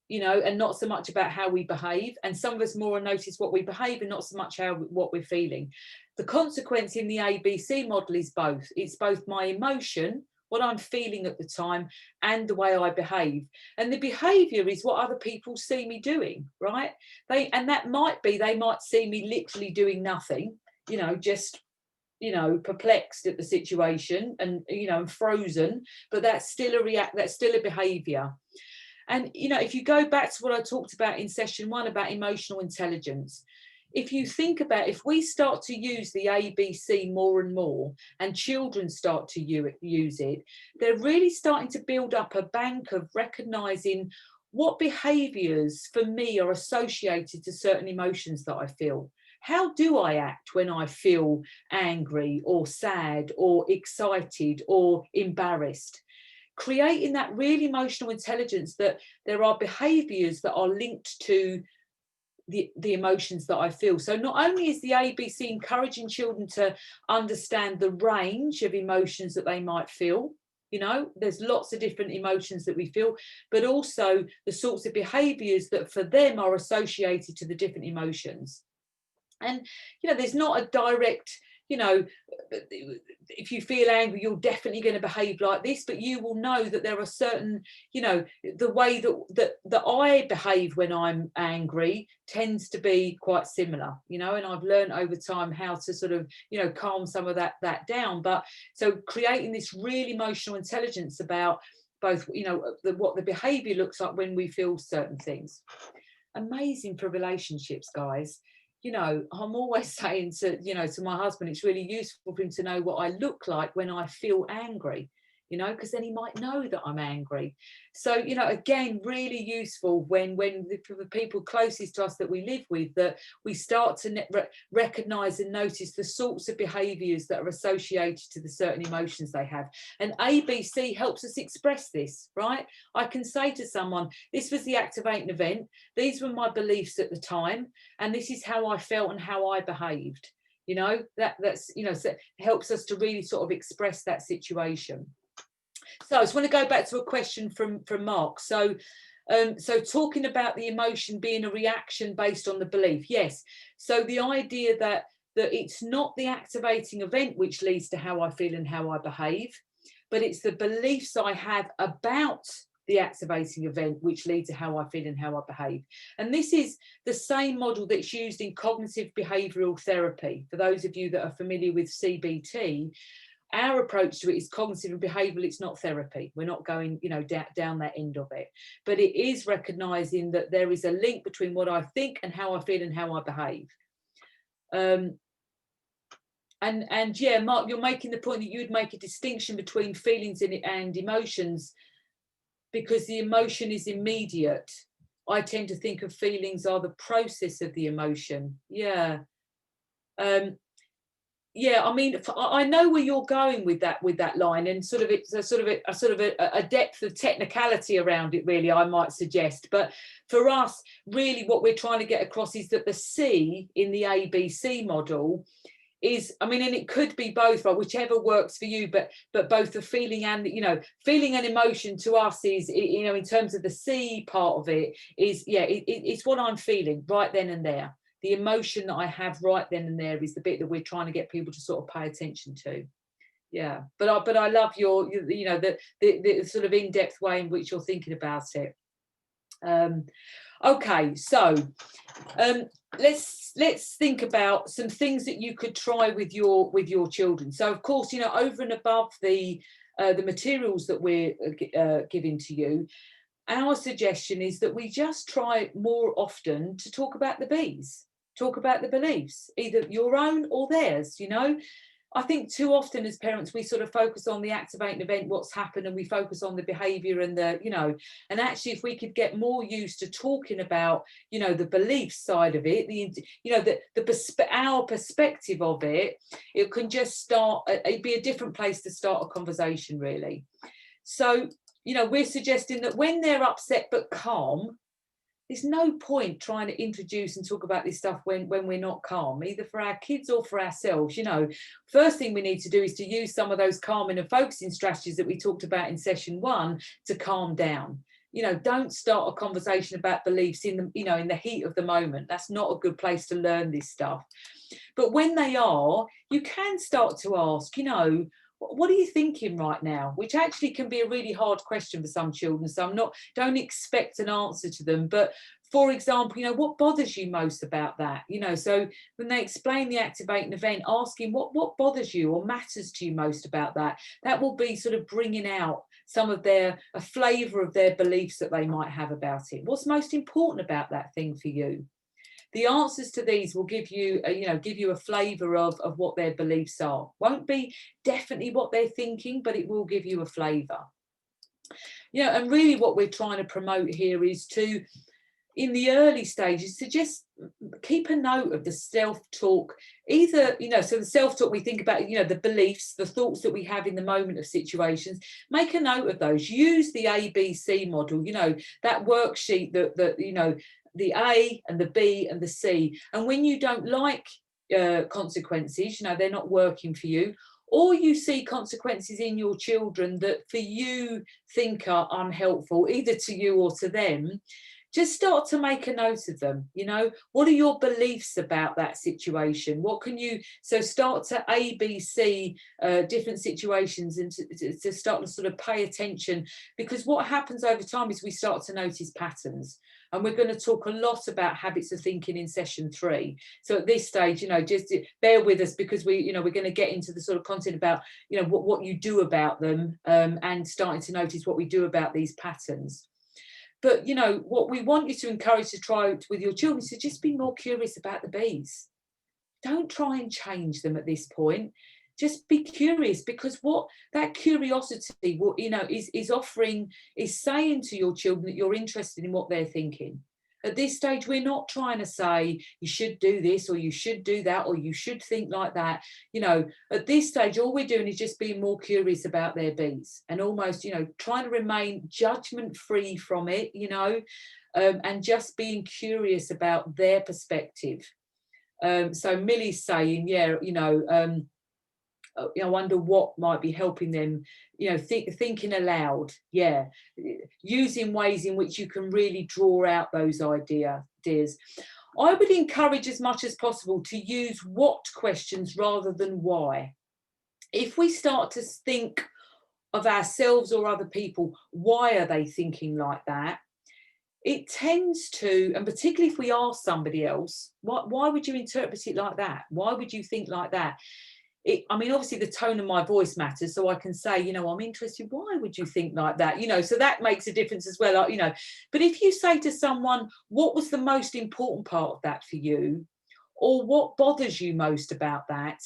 you know, and not so much about how we behave. And some of us more notice what we behave and not so much what we're feeling. The consequence in the ABC model is both. It's both my emotion, what I'm feeling at the time, and the way I behave. And the behaviour is what other people see me doing, right? And that might be, they might see me literally doing nothing, you know, just, you know, perplexed at the situation and, you know, frozen, but that's still a behaviour. And, you know, if you go back to what I talked about in session 1 about emotional intelligence, if you think about, if we start to use the ABC more and more and children start to use it, they're really starting to build up a bank of recognising what behaviours for me are associated to certain emotions that I feel. How do I act when I feel angry or sad or excited or embarrassed? Creating that really emotional intelligence that there are behaviours that are linked to the emotions that I feel. So not only is the ABC encouraging children to understand the range of emotions that they might feel, you know, there's lots of different emotions that we feel, but also the sorts of behaviours that for them are associated to the different emotions. And, you know, there's not a direct, you know, if you feel angry, you're definitely going to behave like this, but you will know that there are certain, you know, the way that I behave when I'm angry tends to be quite similar, you know, and I've learned over time how to sort of, you know, calm some of that down. But so creating this really emotional intelligence about both, you know, what the behavior looks like when we feel certain things. Amazing for relationships, guys. You know, I'm always saying to, you know, to my husband, it's really useful for him to know what I look like when I feel angry, you know, because then he might know that I'm angry. So, you know, again, really useful when the people closest to us that we live with, that we start to recognise and notice the sorts of behaviours that are associated to the certain emotions they have. And ABC helps us express this, right? I can say to someone, this was the activating event, these were my beliefs at the time, and this is how I felt and how I behaved. You know, that's, you know, so it helps us to really sort of express that situation. So I just want to go back to a question from Mark. So talking about the emotion being a reaction based on the belief. Yes. So the idea that it's not the activating event which leads to how I feel and how I behave, but it's the beliefs I have about the activating event which lead to how I feel and how I behave. And this is the same model that's used in cognitive behavioural therapy. For those of you that are familiar with CBT, our approach to it is cognitive and behavioural. It's not therapy. We're not going, you know, down that end of it. But it is recognising that there is a link between what I think and how I feel and how I behave. And yeah, Mark, you're making the point that you'd make a distinction between feelings and emotions, because the emotion is immediate. I tend to think of feelings are the process of the emotion. Yeah. Yeah, I mean, I know where you're going with that line, and sort of it's a a depth of technicality around it, really, I might suggest. But for us, really, what we're trying to get across is that the C in the ABC model is, I mean, and it could be both, right, whichever works for you, but both the feeling and, you know, feeling and emotion to us is, you know, in terms of the C part of it is, yeah, it's what I'm feeling right then and there. The emotion that I have right then and there is the bit that we're trying to get people to sort of pay attention to. Yeah, but I love your, you know, the sort of in-depth way in which you're thinking about it. Okay, so let's think about some things that you could try with your children. So of course, you know, over and above the materials that we're giving to you, our suggestion is that we just try more often to talk about the bees, talk about the beliefs, either your own or theirs. You know, I think too often as parents, we sort of focus on the activating event, what's happened, and we focus on the behaviour and the, you know, and actually if we could get more used to talking about, you know, the belief side of it, the, you know, our perspective of it, it can just start, it'd be a different place to start a conversation, really. So, you know, we're suggesting that when they're upset but calm, there's no point trying to introduce and talk about this stuff when we're not calm, either for our kids or for ourselves. You know, first thing we need to do is to use some of those calming and focusing strategies that we talked about in session 1 to calm down. You know, don't start a conversation about beliefs in the, you know, in the heat of the moment. That's not a good place to learn this stuff. But when they are, you can start to ask, you know, what are you thinking right now? Which actually can be a really hard question for some children. So don't expect an answer to them. But for example, you know, what bothers you most about that? You know, so when they explain the activating event, asking what bothers you or matters to you most about that, that will be sort of bringing out some of a flavour of their beliefs that they might have about it. What's most important about that thing for you? The answers to these will give you a flavour of what their beliefs are. Won't be definitely what they're thinking, but it will give you a flavour. You know, and really what we're trying to promote here is to, in the early stages, to just keep a note of the self-talk, either, you know, so the self-talk we think about, you know, the beliefs, the thoughts that we have in the moment of situations, make a note of those. Use the ABC model, you know, that worksheet that you know, the A and the B and the C. And when you don't like consequences, you know, they're not working for you, or you see consequences in your children that for you think are unhelpful, either to you or to them, just start to make a note of them. You know, what are your beliefs about that situation? What can you, so start to ABC different situations and to start to sort of pay attention, because what happens over time is we start to notice patterns. And we're going to talk a lot about habits of thinking in session 3. So at this stage, you know, just bear with us, because we're going to get into the sort of content about, you know, what you do about them, and starting to notice what we do about these patterns. But, you know, what we want you to encourage to try with your children is to just be more curious about the bees. Don't try and change them at this point. Just be curious, because what that curiosity, what, you know, is saying to your children that you're interested in what they're thinking. At this stage, we're not trying to say you should do this or you should do that or you should think like that. You know, at this stage, all we're doing is just being more curious about their bees, and almost, you know, trying to remain judgment-free from it, you know, and just being curious about their perspective. So Millie's saying, yeah, you know, I wonder what might be helping them, you know, thinking aloud, yeah, using ways in which you can really draw out those ideas. I would encourage as much as possible to use what questions rather than why. If we start to think of ourselves or other people, why are they thinking like that? It tends to, and particularly if we ask somebody else, why would you interpret it like that? Why would you think like that? I mean, obviously the tone of my voice matters, so I can say, you know, I'm interested, why would you think like that? You know, so that makes a difference as well, you know. But if you say to someone, what was the most important part of that for you? Or what bothers you most about that?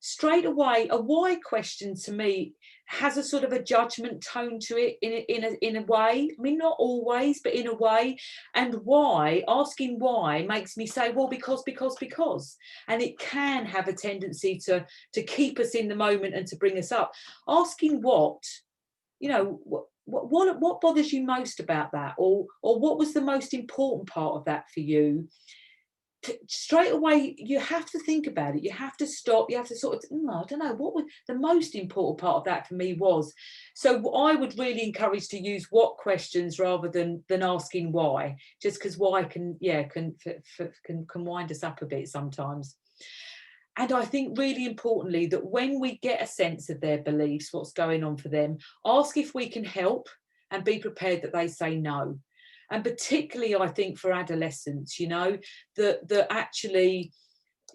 Straight away, a why question to me has a sort of a judgment tone to it in a way. I mean, not always, but in a way. And why, asking why makes me say, well, because. And it can have a tendency to keep us in the moment and to bring us up. Asking what, you know, what bothers you most about that? Or what was the most important part of that for you? Straight away, you have to think about it. You have to stop. You have to sort of, I don't know, what was the most important part of that for me was. So I would really encourage to use what questions rather than asking why, just because why can wind us up a bit sometimes. And I think really importantly that when we get a sense of their beliefs, what's going on for them, ask if we can help and be prepared that they say no. And particularly, I think for adolescents, you know, that actually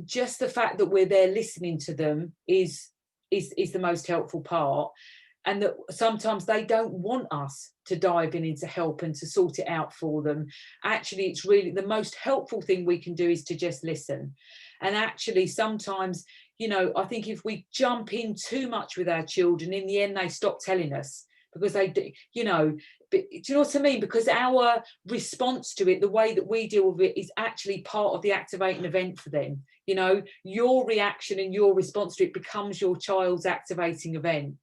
just the fact that we're there listening to them is the most helpful part. And that sometimes they don't want us to dive into help and to sort it out for them. Actually, it's really the most helpful thing we can do is to just listen. And actually, sometimes, you know, I think if we jump in too much with our children, in the end, they stop telling us because they do, you know. But do you know what I mean? Because our response to it, the way that we deal with it, is actually part of the activating event for them. You know, your reaction and your response to it becomes your child's activating event.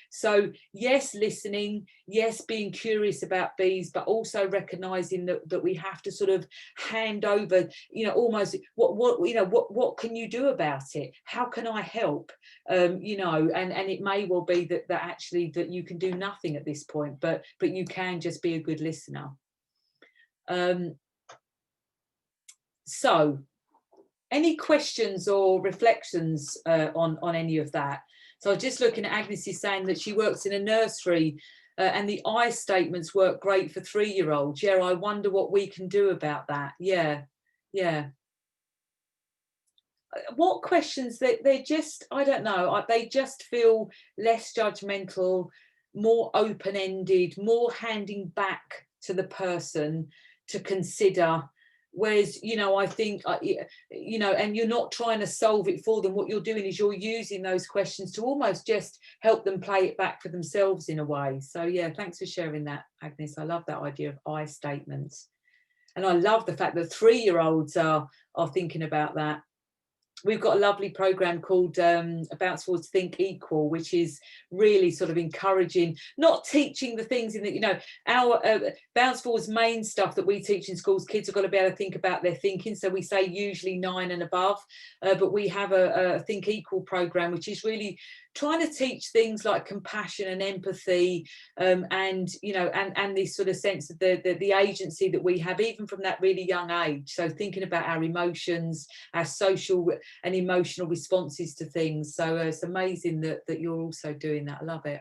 So yes, listening, yes, being curious about bees, but also recognizing that we have to sort of hand over, you know, almost what can you do about it? How can I help? You know, and it may well be that actually that you can do nothing at this point, but you can just be a good listener. So any questions or reflections on any of that? So I was just looking at Agnes is saying that she works in a nursery and the I statements work great for 3-year-olds. Yeah, I wonder what we can do about that. Yeah. What questions they just, I don't know, they just feel less judgmental, more open-ended, more handing back to the person to consider. Whereas, you know, I think, you know, and you're not trying to solve it for them. What you're doing is you're using those questions to almost just help them play it back for themselves in a way. So, yeah, thanks for sharing that, Agnes. I love that idea of I statements. And I love the fact that 3-year-olds are thinking about that. We've got a lovely program called Bounce Forward's Think Equal, which is really sort of encouraging, not teaching the things in the, you know, our Bounce Forward's main stuff that we teach in schools, kids have got to be able to think about their thinking. So we say usually 9 and above, but we have a Think Equal program, which is really trying to teach things like compassion and empathy, and you know, and this sort of sense of the agency that we have even from that really young age. So thinking about our emotions, our social and emotional responses to things. So it's amazing that you're also doing that. I love it.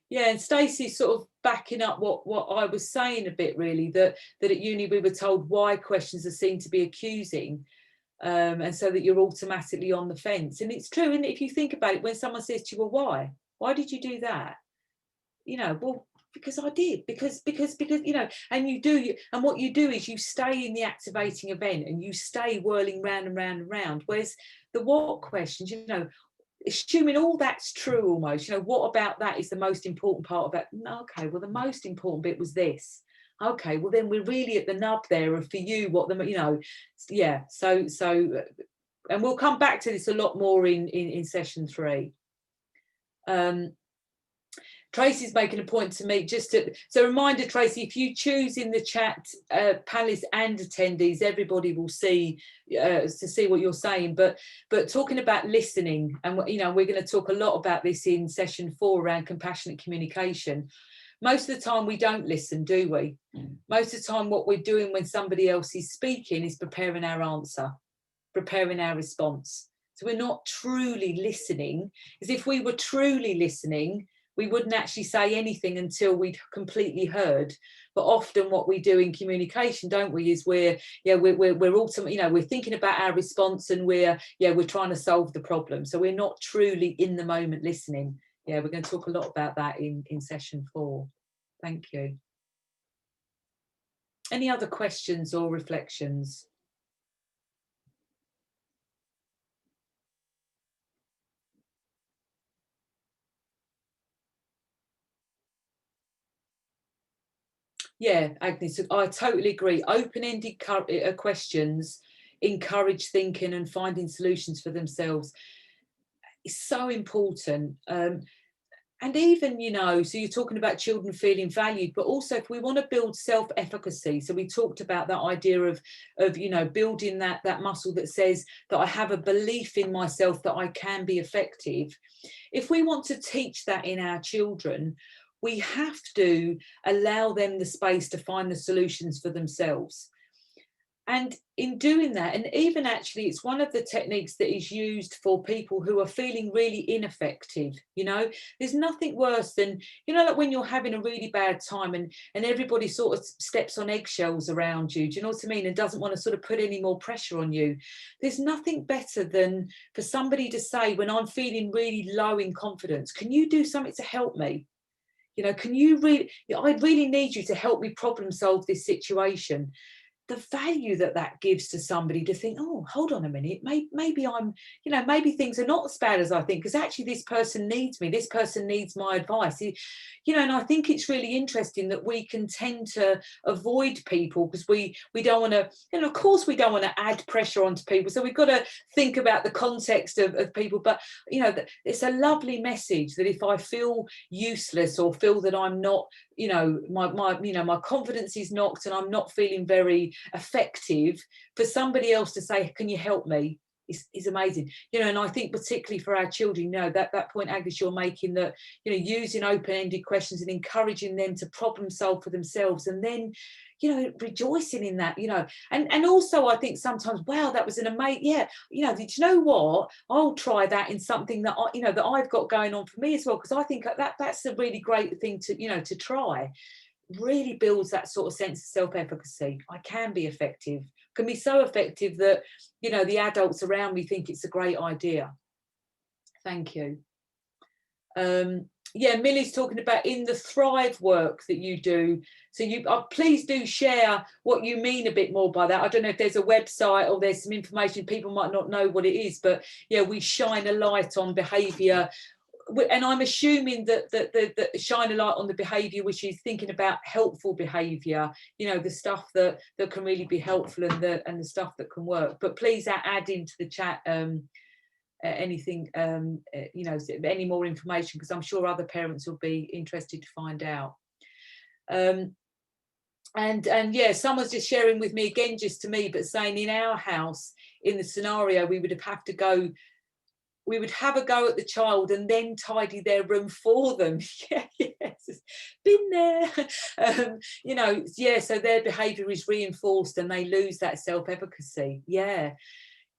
Yeah, and Stacey's sort of backing up what I was saying a bit, really, that at uni we were told why questions are seen to be accusing. And so that you're automatically on the fence. And it's true, and if you think about it, when someone says to you, well, why did you do that? You know, well, because I did, because you know, and you do, and what you do is you stay in the activating event and you stay whirling round and round and round. Whereas the what questions, you know, assuming all that's true almost, you know, what about that is the most important part of it? Okay, well, the most important bit was this. Okay, well, then we're really at the nub there of for you what the, you know, yeah, so and we'll come back to this a lot more in session 3. Tracy's making a point to me so reminder, Tracy, if you choose in the chat panelists and attendees, everybody will see to see what you're saying, but talking about listening, and you know, we're going to talk a lot about this in session 4 around compassionate communication. Most of the time we don't listen, do we? Most of the time what we're doing when somebody else is speaking is preparing our answer, preparing our response. So we're not truly listening. As if we were truly listening, we wouldn't actually say anything until we'd completely heard. But often what we do in communication, don't we, is we're ultimately, you know, we're thinking about our response, and we're trying to solve the problem. So we're not truly in the moment listening. Yeah, we're going to talk a lot about that in session 4. Thank you. Any other questions or reflections? Yeah, Agnes, I totally agree. Open-ended questions encourage thinking and finding solutions for themselves. It's so important. And even, you know, so you're talking about children feeling valued, but also if we want to build self-efficacy, so we talked about that idea of you know, building that muscle that says that I have a belief in myself that I can be effective. If we want to teach that in our children, we have to allow them the space to find the solutions for themselves. And in doing that, and even actually, it's one of the techniques that is used for people who are feeling really ineffective. You know, there's nothing worse than, you know, like when you're having a really bad time and everybody sort of steps on eggshells around you. Do you know what I mean? And doesn't want to sort of put any more pressure on you. There's nothing better than for somebody to say, when I'm feeling really low in confidence, can you do something to help me? You know, can you really, I really need you to help me problem solve this situation. The value that that gives to somebody to think, oh, hold on a minute, maybe I'm, you know, maybe things are not as bad as I think, because actually this person needs me, this person needs my advice, you know. And I think it's really interesting that we can tend to avoid people because we don't want to, and of course we don't want to add pressure onto people, so we've got to think about the context of people. But you know, it's a lovely message that if I feel useless or feel that I'm not, you know, my confidence is knocked and I'm not feeling very effective, for somebody else to say, can you help me, is amazing. You know, and I think particularly for our children, you know, that point, Agnes, you're making, that, you know, using open-ended questions and encouraging them to problem solve for themselves, and then, you know, rejoicing in that, you know. And also I think sometimes, wow, that was an amazing, yeah, you know, did you know what, I'll try that in something that I, you know, that I've got going on for me as well, because I think that's a really great thing to, you know, to try. Really builds that sort of sense of self-efficacy. I can be effective, can be so effective that, you know, the adults around me think it's a great idea. Thank you. Yeah, Millie's talking about in the Thrive work that you do. So you please do share what you mean a bit more by that. I don't know if there's a website or there's some information, people might not know what it is, but yeah, we shine a light on behaviour. And I'm assuming that shine a light on the behaviour, which is thinking about helpful behaviour, you know, the stuff that can really be helpful, and the stuff that can work. But please add into the chat anything, you know, any more information, because I'm sure other parents will be interested to find out. And yeah, someone's just sharing with me again, just to me, but saying in our house, in the scenario, we would have to go, we would have a go at the child and then tidy their room for them. Yeah, yes, been there. You know, yeah, so their behaviour is reinforced and they lose that self-efficacy. Yeah.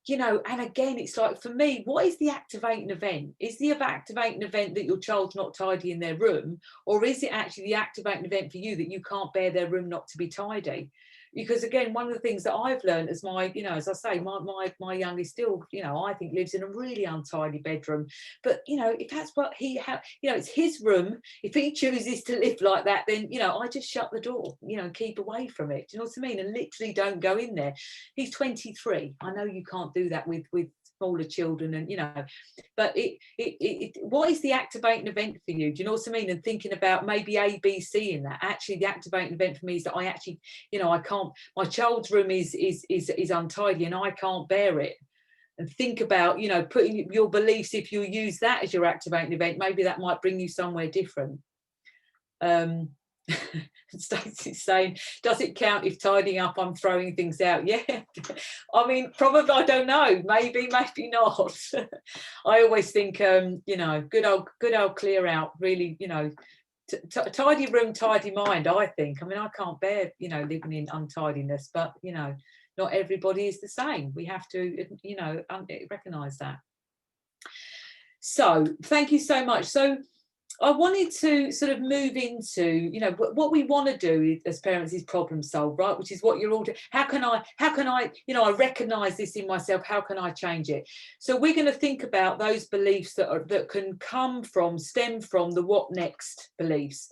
You know, and again, it's like, for me, what is the activating event? Is the activating event that your child's not tidying their room, or is it actually the activating event for you that you can't bear their room not to be tidy? Because again, one of the things that I've learned as my, you know, as I say, my youngest still, you know, I think lives in a really untidy bedroom. But, you know, if that's what you know, it's his room. If he chooses to live like that, then, you know, I just shut the door, you know, keep away from it. Do you know what I mean? And literally don't go in there. He's 23. I know you can't do that with smaller children, and, you know, but what is the activating event for you? Do you know what I mean? And thinking about maybe A, B, C in that. Actually, the activating event for me is that I actually, you know, I can't, my child's room is untidy and I can't bear it. And think about, you know, putting your beliefs, if you use that as your activating event, maybe that might bring you somewhere different. Stacey's saying, does it count if tidying up I'm throwing things out? Yeah, I mean, probably, I don't know, maybe not. I always think, you know, good old clear out, really, you know, tidy room, tidy mind, I think. I mean, I can't bear, you know, living in untidiness, but, you know, not everybody is the same. We have to, you know, recognise that. So thank you so much. So I wanted to sort of move into, you know, what we want to do as parents is problem solve, right? Which is what you're all doing. How can I, you know, I recognize this in myself. How can I change it? So we're going to think about those beliefs that can stem from the what next beliefs.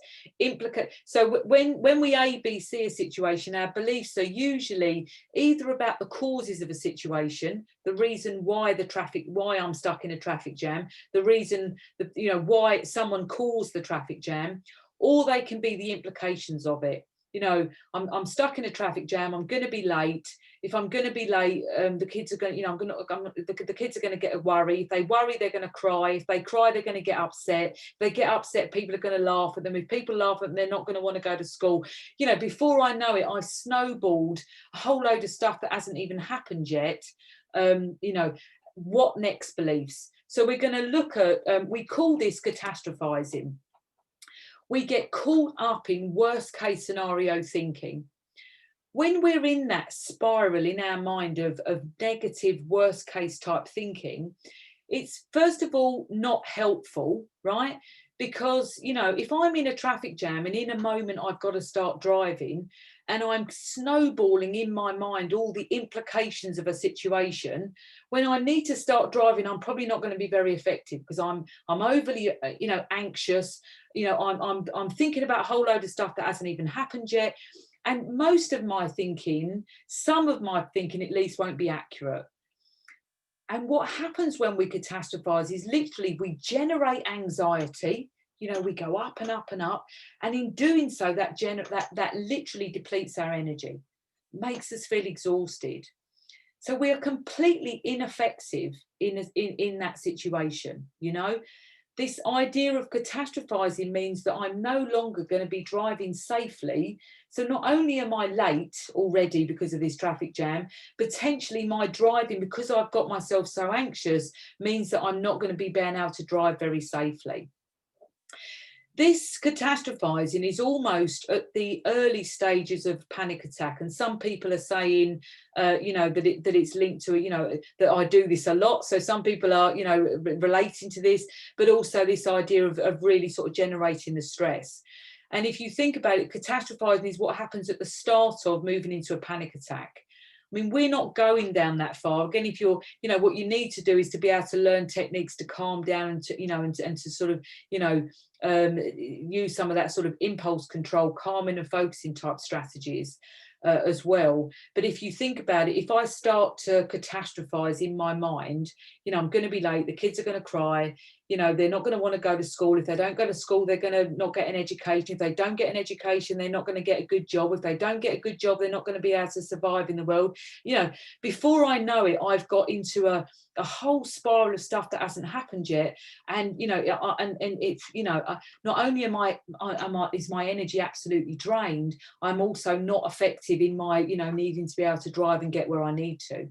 So when we ABC a situation, our beliefs are usually either about the causes of a situation, the reason why I'm stuck in a traffic jam, the reason that, you know, why someone caused the traffic jam, or they can be the implications of it. You know, I'm stuck in a traffic jam. I'm going to be late. If I'm going to be late, the kids are going. You know, the kids are going to get a worry. If they worry, they're going to cry. If they cry, they're going to get upset. If they get upset, people are going to laugh at them. If people laugh at them, they're not going to want to go to school. You know, before I know it, I've snowballed a whole load of stuff that hasn't even happened yet. You know, what next beliefs. So we're going to look at. We call this catastrophizing. We get caught up in worst case scenario thinking. When we're in that spiral in our mind of negative worst case type thinking, it's first of all not helpful, right? Because, you know, if I'm in a traffic jam and in a moment I've got to start driving and I'm snowballing in my mind all the implications of a situation, when I need to start driving, I'm probably not going to be very effective because I'm overly, you know, anxious. You know, I'm thinking about a whole load of stuff that hasn't even happened yet. And most of my thinking, some of my thinking at least, won't be accurate. And what happens when we catastrophize is literally we generate anxiety. You know, we go up and up and up. And in doing so, that literally depletes our energy, makes us feel exhausted. So we are completely ineffective in that situation, you know. This idea of catastrophizing means that I'm no longer going to be driving safely. So not only am I late already because of this traffic jam, potentially my driving, because I've got myself so anxious, means that I'm not going to be being able to drive very safely. This catastrophizing is almost at the early stages of panic attack, and some people are saying, you know, that it's linked to, you know, that I do this a lot. So some people are, you know, relating to this, but also this idea of really sort of generating the stress. And if you think about it, catastrophizing is what happens at the start of moving into a panic attack. I mean, we're not going down that far. Again, if you're, you know, what you need to do is to be able to learn techniques to calm down and to, you know, and to sort of, you know, use some of that sort of impulse control, calming and focusing type strategies as well. But if you think about it, if I start to catastrophize in my mind, you know, I'm going to be late, the kids are going to cry, you know, they're not going to want to go to school. If they don't go to school, they're going to not get an education. If they don't get an education, they're not going to get a good job. If they don't get a good job, they're not going to be able to survive in the world. You know, before I know it, I've got into a whole spiral of stuff that hasn't happened yet. And, you know, and it's, you know, not only is my energy absolutely drained, I'm also not effective in my, you know, needing to be able to drive and get where I need to.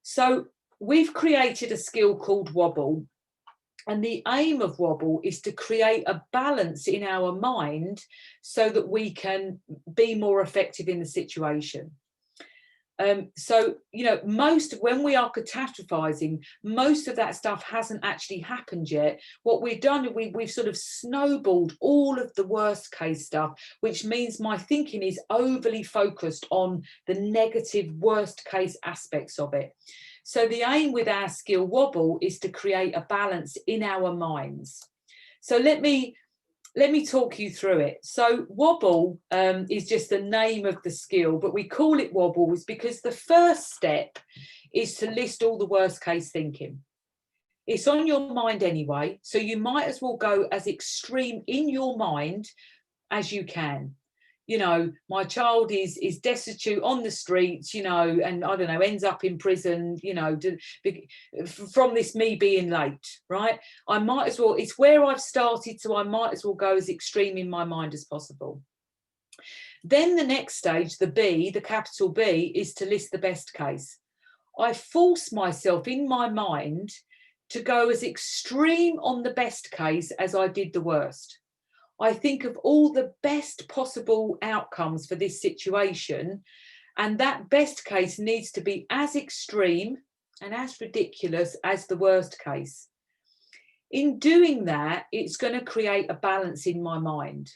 So we've created a skill called Wobble. And the aim of Wobble is to create a balance in our mind so that we can be more effective in the situation. So, you know, when we are catastrophizing, most of that stuff hasn't actually happened yet. What we've done, we've sort of snowballed all of the worst case stuff, which means my thinking is overly focused on the negative worst case aspects of it. So the aim with our skill Wobble is to create a balance in our minds. So let me talk you through it. So Wobble is just the name of the skill, but we call it Wobble because the first step is to list all the worst case thinking. It's on your mind anyway, so you might as well go as extreme in your mind as you can. You know, my child is destitute on the streets, you know, and I don't know, ends up in prison, you know, from this me being late, right? I might as well, it's where I've started, so I might as well go as extreme in my mind as possible. Then the next stage, the B, the capital B, is to list the best case. I force myself in my mind to go as extreme on the best case as I did the worst. I think of all the best possible outcomes for this situation, and that best case needs to be as extreme and as ridiculous as the worst case. In doing that, it's going to create a balance in my mind.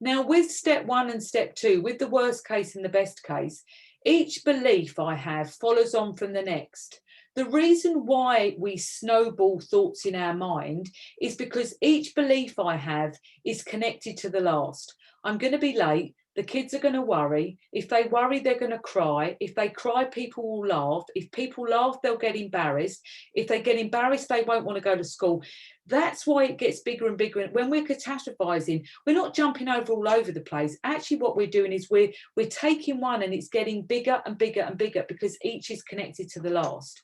Now, with step 1 and step 2, with the worst case and the best case, each belief I have follows on from the next. The reason why we snowball thoughts in our mind is because each belief I have is connected to the last. I'm going to be late. The kids are going to worry. If they worry, they're going to cry. If they cry, people will laugh. If people laugh, they'll get embarrassed. If they get embarrassed, they won't want to go to school. That's why it gets bigger and bigger. When we're catastrophizing, we're not jumping all over the place. Actually, what we're doing is we're taking one and it's getting bigger and bigger and bigger because each is connected to the last.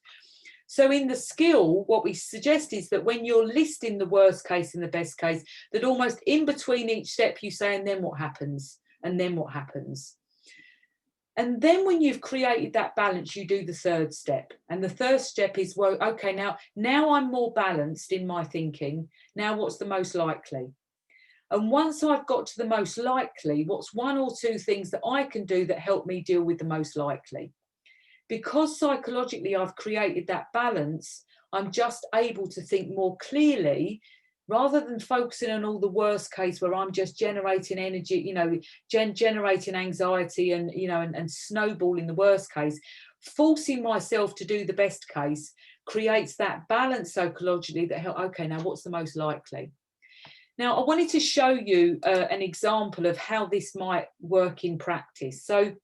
So in the skill, what we suggest is that when you're listing the worst case and the best case, that almost in between each step you say, and then what happens? And then what happens? And then when you've created that balance, you do the third step. And the third step is, well, okay, now I'm more balanced in my thinking. Now what's the most likely? And once I've got to the most likely, what's 1 or 2 things that I can do that help me deal with the most likely? Because psychologically I've created that balance, I'm just able to think more clearly rather than focusing on all the worst case where I'm just generating energy, generating anxiety and, and snowballing the worst case. Forcing myself to do the best case creates that balance psychologically that help, okay, now what's the most likely? Now, I wanted to show you an example of how this might work in practice. So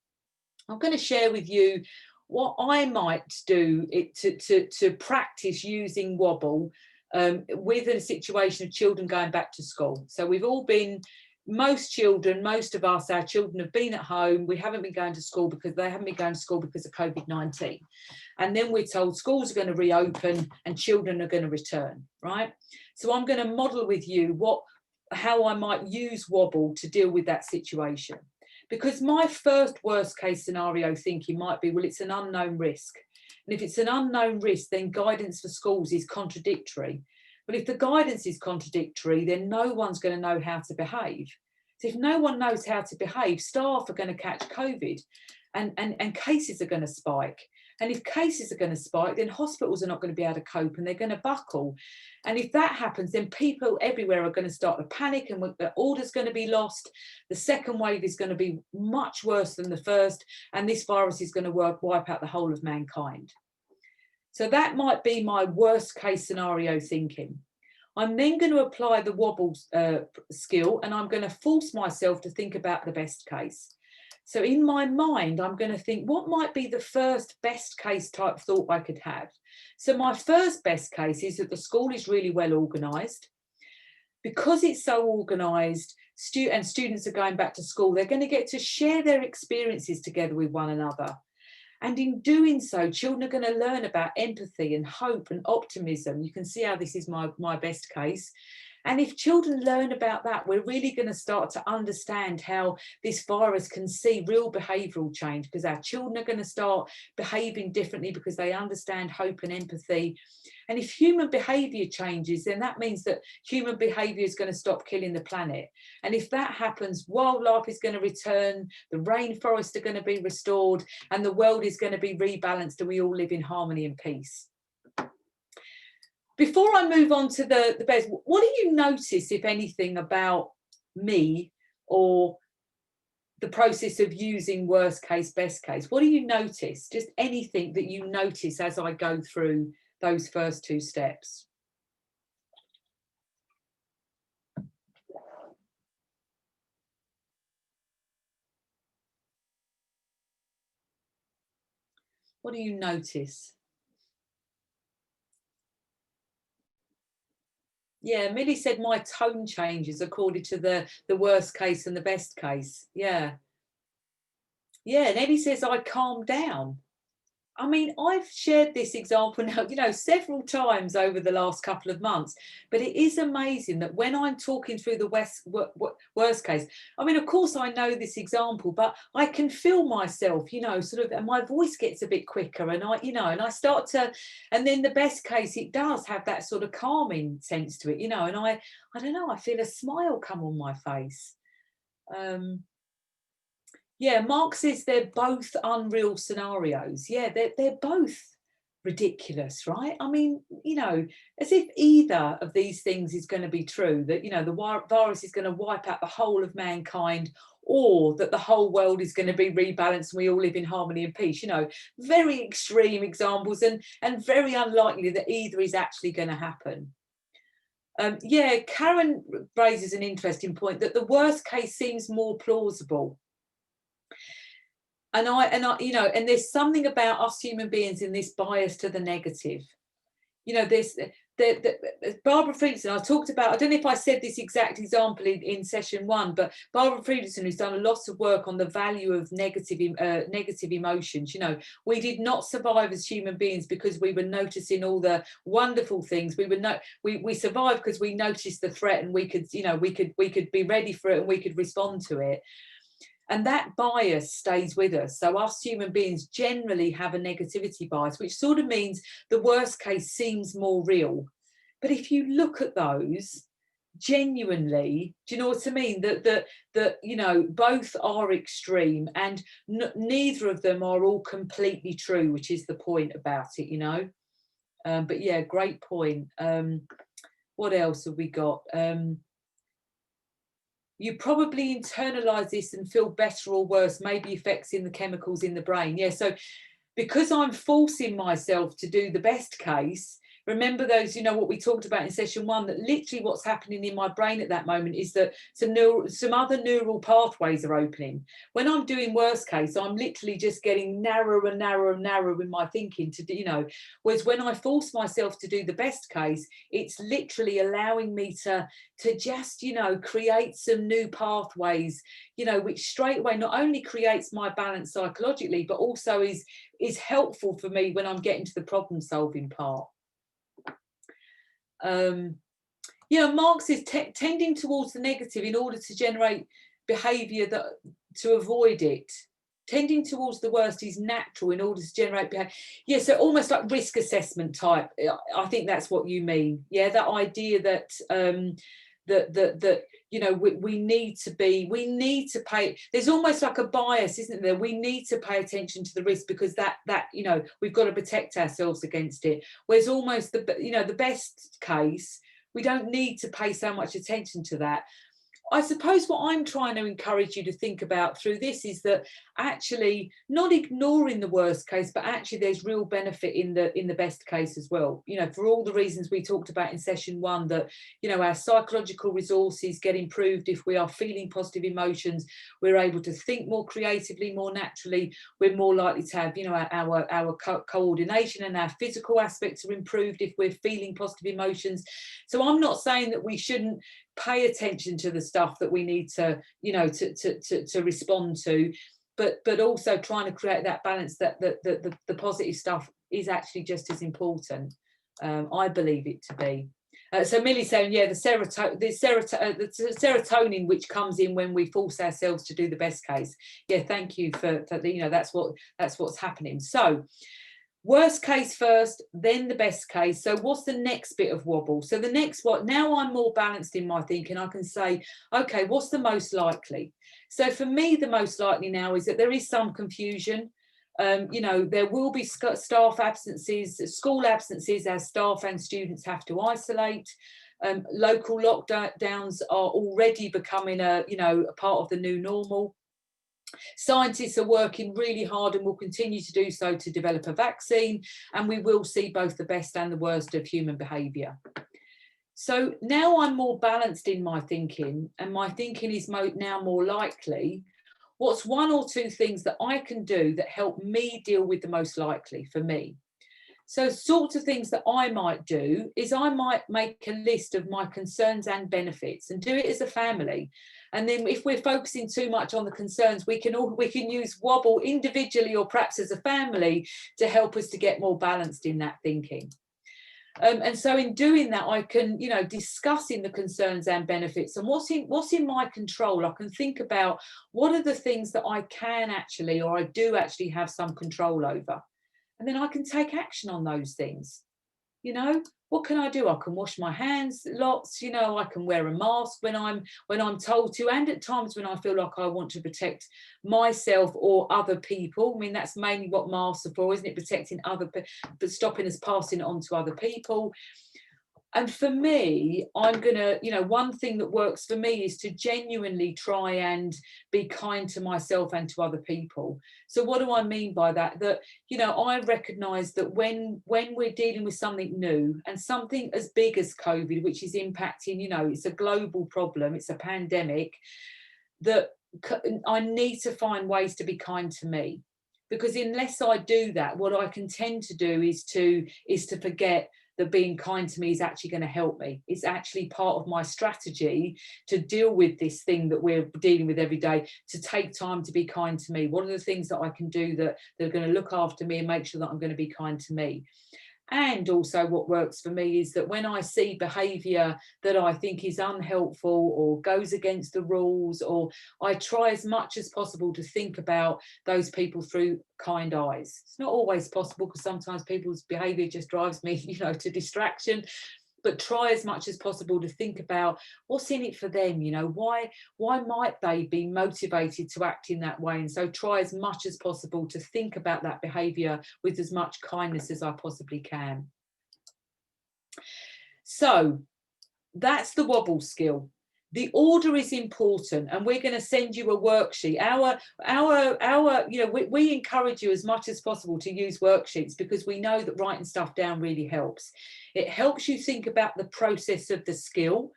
I'm going to share with you what I might do to practice using wobble with a situation of children going back to school. So we've all been, most of us, our children have been at home. We haven't been going to school because they haven't been going to school because of COVID-19. And then we're told schools are going to reopen and children are going to return, right? So I'm going to model with you how I might use wobble to deal with that situation. Because my first worst case scenario thinking might be, well, it's an unknown risk. And if it's an unknown risk, then guidance for schools is contradictory. But if the guidance is contradictory, then no one's going to know how to behave. So if no one knows how to behave, staff are going to catch COVID and cases are going to spike. And if cases are going to spike, then hospitals are not going to be able to cope and they're going to buckle. And if that happens, then people everywhere are going to start to panic and the order's going to be lost. The second wave is going to be much worse than the first. And this virus is going to wipe out the whole of mankind. So that might be my worst case scenario thinking. I'm then going to apply the wobble skill and I'm going to force myself to think about the best case. So in my mind, I'm going to think, what might be the first best case type thought I could have? So my first best case is that the school is really well organised. Because it's so organised, and students are going back to school, they're going to get to share their experiences together with one another. And in doing so, children are going to learn about empathy and hope and optimism. You can see how this is my best case. And if children learn about that, we're really going to start to understand how this virus can see real behavioural change, because our children are going to start behaving differently because they understand hope and empathy. And if human behaviour changes, then that means that human behaviour is going to stop killing the planet. And if that happens, wildlife is going to return, the rainforests are going to be restored, and the world is going to be rebalanced, and we all live in harmony and peace. Before I move on to the best, what do you notice, if anything, about me or the process of using worst case, best case? What do you notice? Just anything that you notice as I go through those first 2 steps. What do you notice? Yeah, Millie said my tone changes according to the worst case and the best case. Yeah. Yeah, and Eddie says I calm down. I mean, I've shared this example now, several times over the last couple of months, but it is amazing that when I'm talking through the worst case, I mean, of course, I know this example, but I can feel myself, sort of, and my voice gets a bit quicker and and I start to, and then the best case, it does have that sort of calming sense to it, and I don't know, I feel a smile come on my face. Yeah, Mark says they're both unreal scenarios. Yeah, they're both ridiculous, right? I mean, as if either of these things is going to be true, that, the virus is going to wipe out the whole of mankind, or that the whole world is going to be rebalanced and we all live in harmony and peace. Very extreme examples, and very unlikely that either is actually going to happen. Yeah, Karen raises an interesting point that the worst case seems more plausible. And and there's something about us human beings in this bias to the negative. This Barbara Friedrichsen, I talked about, I don't know if I said this exact example in session 1, but Barbara Friedrichsen, who's done a lot of work on the value of negative emotions. We did not survive as human beings because we were noticing all the wonderful things. We survived because we noticed the threat, and we could be ready for it, and we could respond to it. And that bias stays with us. So us human beings generally have a negativity bias, which sort of means the worst case seems more real. But if you look at those genuinely, do you know what I mean? That both are extreme, and neither of them are all completely true, which is the point about it, But yeah, great point. What else have we got? You probably internalize this and feel better or worse, maybe affecting the chemicals in the brain. Yeah, so because I'm forcing myself to do the best case, remember those, what we talked about in session 1, that literally what's happening in my brain at that moment is that some other neural pathways are opening. When I'm doing worst case, I'm literally just getting narrower and narrower and narrower in my thinking to do, whereas when I force myself to do the best case, it's literally allowing me to just, create some new pathways, which straight away not only creates my balance psychologically, but also is helpful for me when I'm getting to the problem solving part. Marx is tending towards the negative in order to generate behavior to avoid it. Tending towards the worst is natural in order to generate behavior. Yeah, so almost like risk assessment type. I think that's what you mean. Yeah, that idea that we need to pay. There's almost like a bias, isn't there? We need to pay attention to the risk because that we've got to protect ourselves against it. Whereas almost the best case, we don't need to pay so much attention to that. I suppose what I'm trying to encourage you to think about through this is that actually not ignoring the worst case, but actually there's real benefit in the best case as well. For all the reasons we talked about in session 1, that our psychological resources get improved if we are feeling positive emotions. We're able to think more creatively, more naturally. We're more likely to have our coordination, and our physical aspects are improved if we're feeling positive emotions. So I'm not saying that we shouldn't pay attention to the stuff that we need to respond to, but also trying to create that balance, that the positive stuff is actually just as important. I believe it to be. So Millie's saying, yeah, the serotonin which comes in when we force ourselves to do the best case. Yeah, thank you for that's what's happening. So worst case first, then the best case. So what's the next bit of wobble? So the next now I'm more balanced in my thinking. I can say, okay, what's the most likely? So for me, the most likely now is that there is some confusion. There will be staff absences, school absences, as staff and students have to isolate. Local lockdowns are already becoming a part of the new normal. Scientists are working really hard and will continue to do so to develop a vaccine, and we will see both the best and the worst of human behaviour. So now I'm more balanced in my thinking, and my thinking is now more likely. What's one or two things that I can do that help me deal with the most likely for me? So sorts of things that I might do is I might make a list of my concerns and benefits and do it as a family. And then if we're focusing too much on the concerns, we can use wobble individually or perhaps as a family to help us to get more balanced in that thinking. And so in doing that, I can, discussing the concerns and benefits and what's in my control. I can think about what are the things that I can actually, or I do actually have some control over. And then I can take action on those things. what can I do? I can wash my hands lots, you know, I can wear a mask when I'm told to, and at times when I feel like I want to protect myself or other people. I mean, that's mainly what masks are for, isn't it? Protecting other people, but stopping us passing it on to other people. And for me, I'm gonna, you know, one thing that works for me is to genuinely try and be kind to myself and to other people. So what do I mean by that? That, you know, I recognize that when we're dealing with something new and something as big as COVID, which is impacting, you know, it's a global problem, it's a pandemic, that I need to find ways to be kind to me. Because unless I do that, what I can tend to do is to forget that being kind to me is actually going to help me. It's actually part of my strategy to deal with this thing that we're dealing with every day, to take time to be kind to me. What are the things that I can do that are going to look after me and make sure that I'm going to be kind to me? And also what works for me is that when I see behaviour that I think is unhelpful or goes against the rules, or I try as much as possible to think about those people through kind eyes. It's not always possible because sometimes people's behaviour just drives me, you know, to distraction. But try as much as possible to think about what's in it for them, you know, why might they be motivated to act in that way? And so try as much as possible to think about that behaviour with as much kindness as I possibly can. So that's the wobble skill. The order is important, and we're going to send you a worksheet. You know, we encourage you as much as possible to use worksheets because we know that writing stuff down really helps. It helps you think about the process of the skill.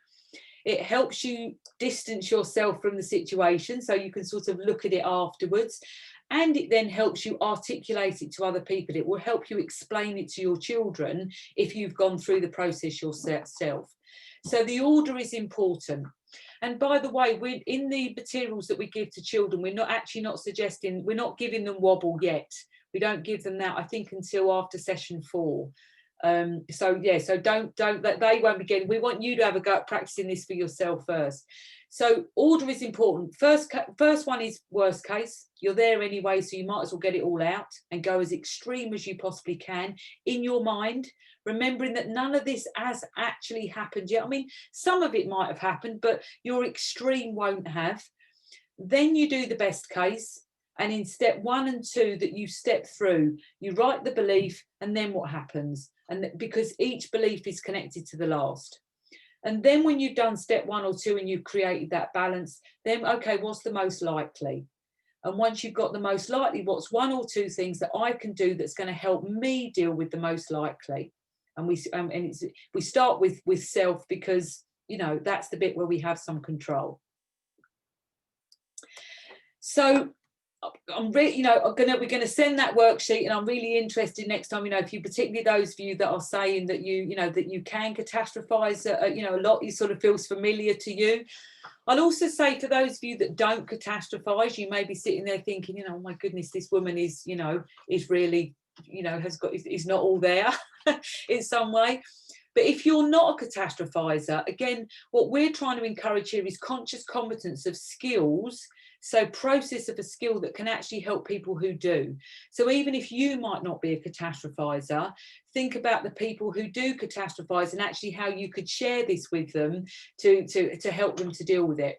It helps you distance yourself from the situation so you can sort of look at it afterwards. And it then helps you articulate it to other people. It will help you explain it to your children if you've gone through the process yourself. So the order is important. And by the way, we're in the materials that we give to children, we're not suggesting, we're not giving them wobble yet. We don't give them that, I think, until after session 4. So yeah, so don't they won't be getting. We want you to have a go at practicing this for yourself first. So order is important. First one is worst case. You're there anyway, so you might as well get it all out and go as extreme as you possibly can in your mind, remembering that none of this has actually happened yet. I mean, some of it might have happened, but your extreme won't have. Then you do the best case. And in step 1 and 2 that you step through, you write the belief and then what happens. And because each belief is connected to the last. And then when you've done step 1 or 2 and you've created that balance, then, okay, what's the most likely? And once you've got the most likely, what's 1 or 2 things that I can do that's going to help me deal with the most likely? And we start with self because, you know, that's the bit where we have some control. So we're going to send that worksheet, and I'm really interested next time, you know, if you, particularly those of you that are saying that that you can catastrophize, you know, a lot, it sort of feels familiar to you. I'll also say for those of you that don't catastrophize, you may be sitting there thinking, you know, oh my goodness, this woman is, you know, is really, you know, is not all there in some way. But if you're not a catastrophizer, again, what we're trying to encourage here is conscious competence of skills. So process of a skill that can actually help people who do. So even if you might not be a catastrophizer, think about the people who do catastrophize and actually how you could share this with them to help them to deal with it.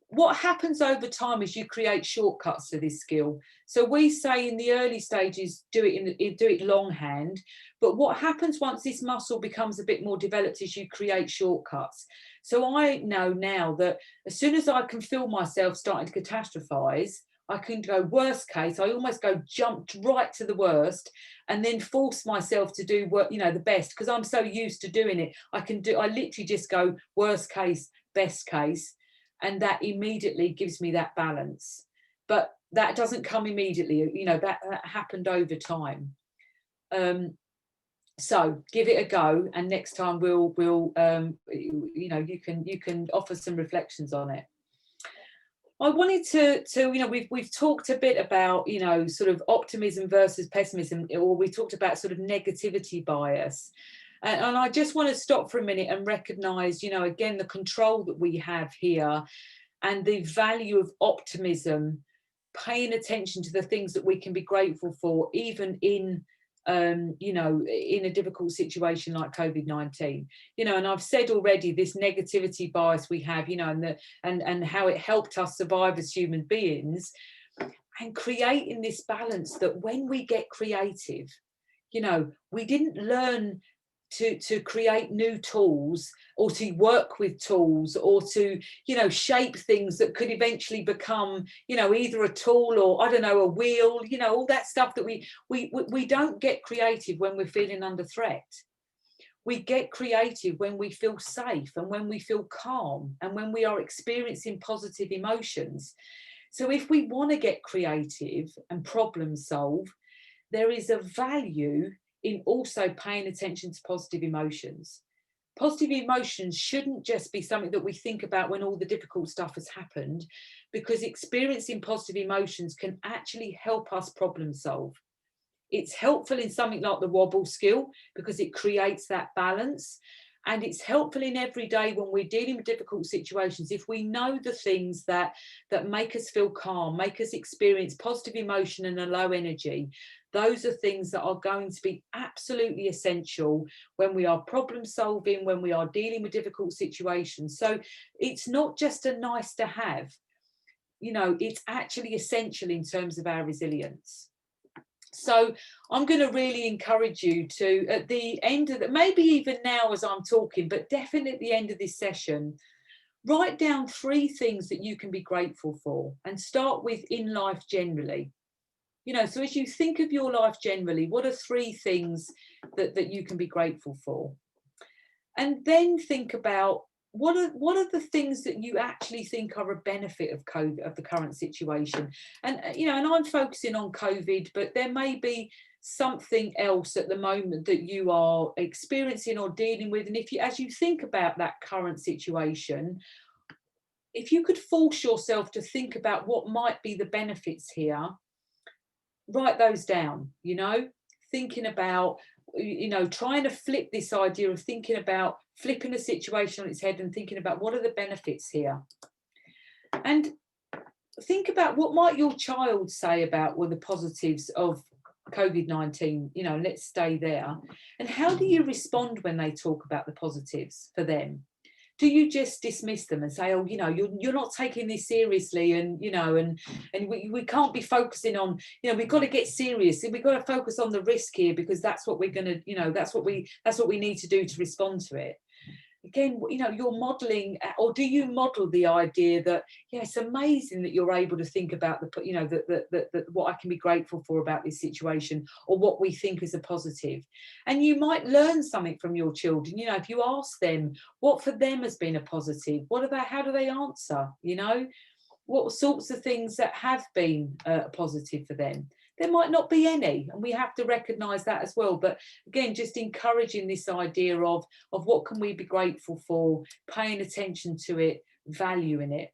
What happens over time is you create shortcuts to this skill. So we say in the early stages, do it longhand. But what happens once this muscle becomes a bit more developed is you create shortcuts. So I know now that as soon as I can feel myself starting to catastrophize, I can go worst case. I almost jump right to the worst and then force myself to do what, you know, the best, because I'm so used to doing it. I literally just go worst case, best case. And that immediately gives me that balance. But that doesn't come immediately, you know, that happened over time. So give it a go, and next time we'll you know, you can offer some reflections on it. I wanted to you know, we've talked a bit about, you know, sort of optimism versus pessimism, or we talked about sort of negativity bias. And I just want to stop for a minute and recognise, you know, again, the control that we have here and the value of optimism, paying attention to the things that we can be grateful for, even in you know, in a difficult situation like COVID-19, you know. And I've said already this negativity bias we have, you know, and how it helped us survive as human beings, and creating this balance that when we get creative, you know, we didn't learn to create new tools or to work with tools or to, you know, shape things that could eventually become, you know, either a tool or, I don't know, a wheel, you know, all that stuff that we don't get creative when we're feeling under threat. We get creative when we feel safe and when we feel calm and when we are experiencing positive emotions. So if we want to get creative and problem solve, there is a value in also paying attention to positive emotions. Positive emotions shouldn't just be something that we think about when all the difficult stuff has happened, because experiencing positive emotions can actually help us problem solve. It's helpful in something like the wobble skill because it creates that balance. And it's helpful in every day when we're dealing with difficult situations. If we know the things that make us feel calm, make us experience positive emotion and a low energy, those are things that are going to be absolutely essential when we are problem solving, when we are dealing with difficult situations. So it's not just a nice to have, you know, it's actually essential in terms of our resilience. So I'm going to really encourage you to, at the end of the, maybe even now as I'm talking, but definitely at the end of this session, write down 3 things that you can be grateful for, and start with in life generally. You know, so as you think of your life generally, what are 3 things that you can be grateful for? And then think about what are the things that you actually think are a benefit of COVID, of the current situation. And you know, and I'm focusing on COVID, but there may be something else at the moment that you are experiencing or dealing with. And if you, as you think about that current situation, if you could force yourself to think about what might be the benefits here, write those down, you know, thinking about, you know, trying to flip this idea of thinking about flipping a situation on its head and thinking about what are the benefits here. And think about what might your child say about the positives of COVID-19, you know, let's stay there. And how do you respond when they talk about the positives for them? Do you just dismiss them and say, oh, you know, you're not taking this seriously, and you know, and we can't be focusing on, you know, we've got to get serious, we've got to focus on the risk here because that's what we're going to, you know, that's what we need to do to respond to it. Again, you know, you're modeling, or do you model the idea that, yeah, it's amazing that you're able to think about the, you know, that what I can be grateful for about this situation, or what we think is a positive. And you might learn something from your children. You know, if you ask them what for them has been a positive, how do they answer? You know, what sorts of things that have been positive for them. There might not be any, and we have to recognise that as well. But again, just encouraging this idea of what can we be grateful for, paying attention to it, valuing it.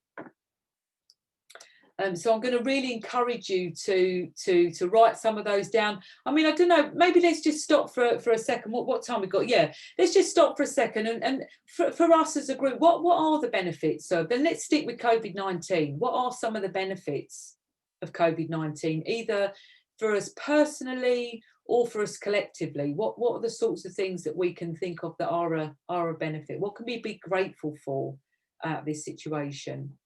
So I'm going to really encourage you to write some of those down. I mean, I don't know, maybe let's just stop for a second. What time we got? Yeah, let's just stop for a second. And for us as a group, what are the benefits? So then let's stick with COVID-19. What are some of the benefits of COVID-19, either for us personally or for us collectively? What are the sorts of things that we can think of that are a benefit? What can we be grateful for this situation?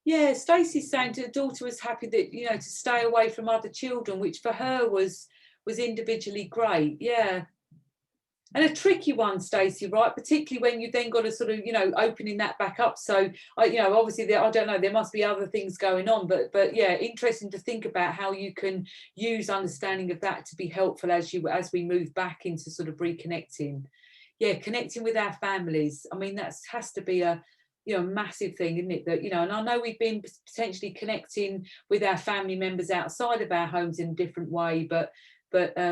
Yeah, Stacey's saying the daughter was happy that, you know, to stay away from other children, which for her was individually great. Yeah. And a tricky one, Stacey, right? Particularly when you then got to sort of, you know, opening that back up. So, you know, obviously, I don't know, there must be other things going on, but yeah, interesting to think about how you can use understanding of that to be helpful as we move back into sort of reconnecting. Yeah, connecting with our families. I mean, that has to be a, you know, massive thing, isn't it? That, you know, and I know we've been potentially connecting with our family members outside of our homes in a different way, but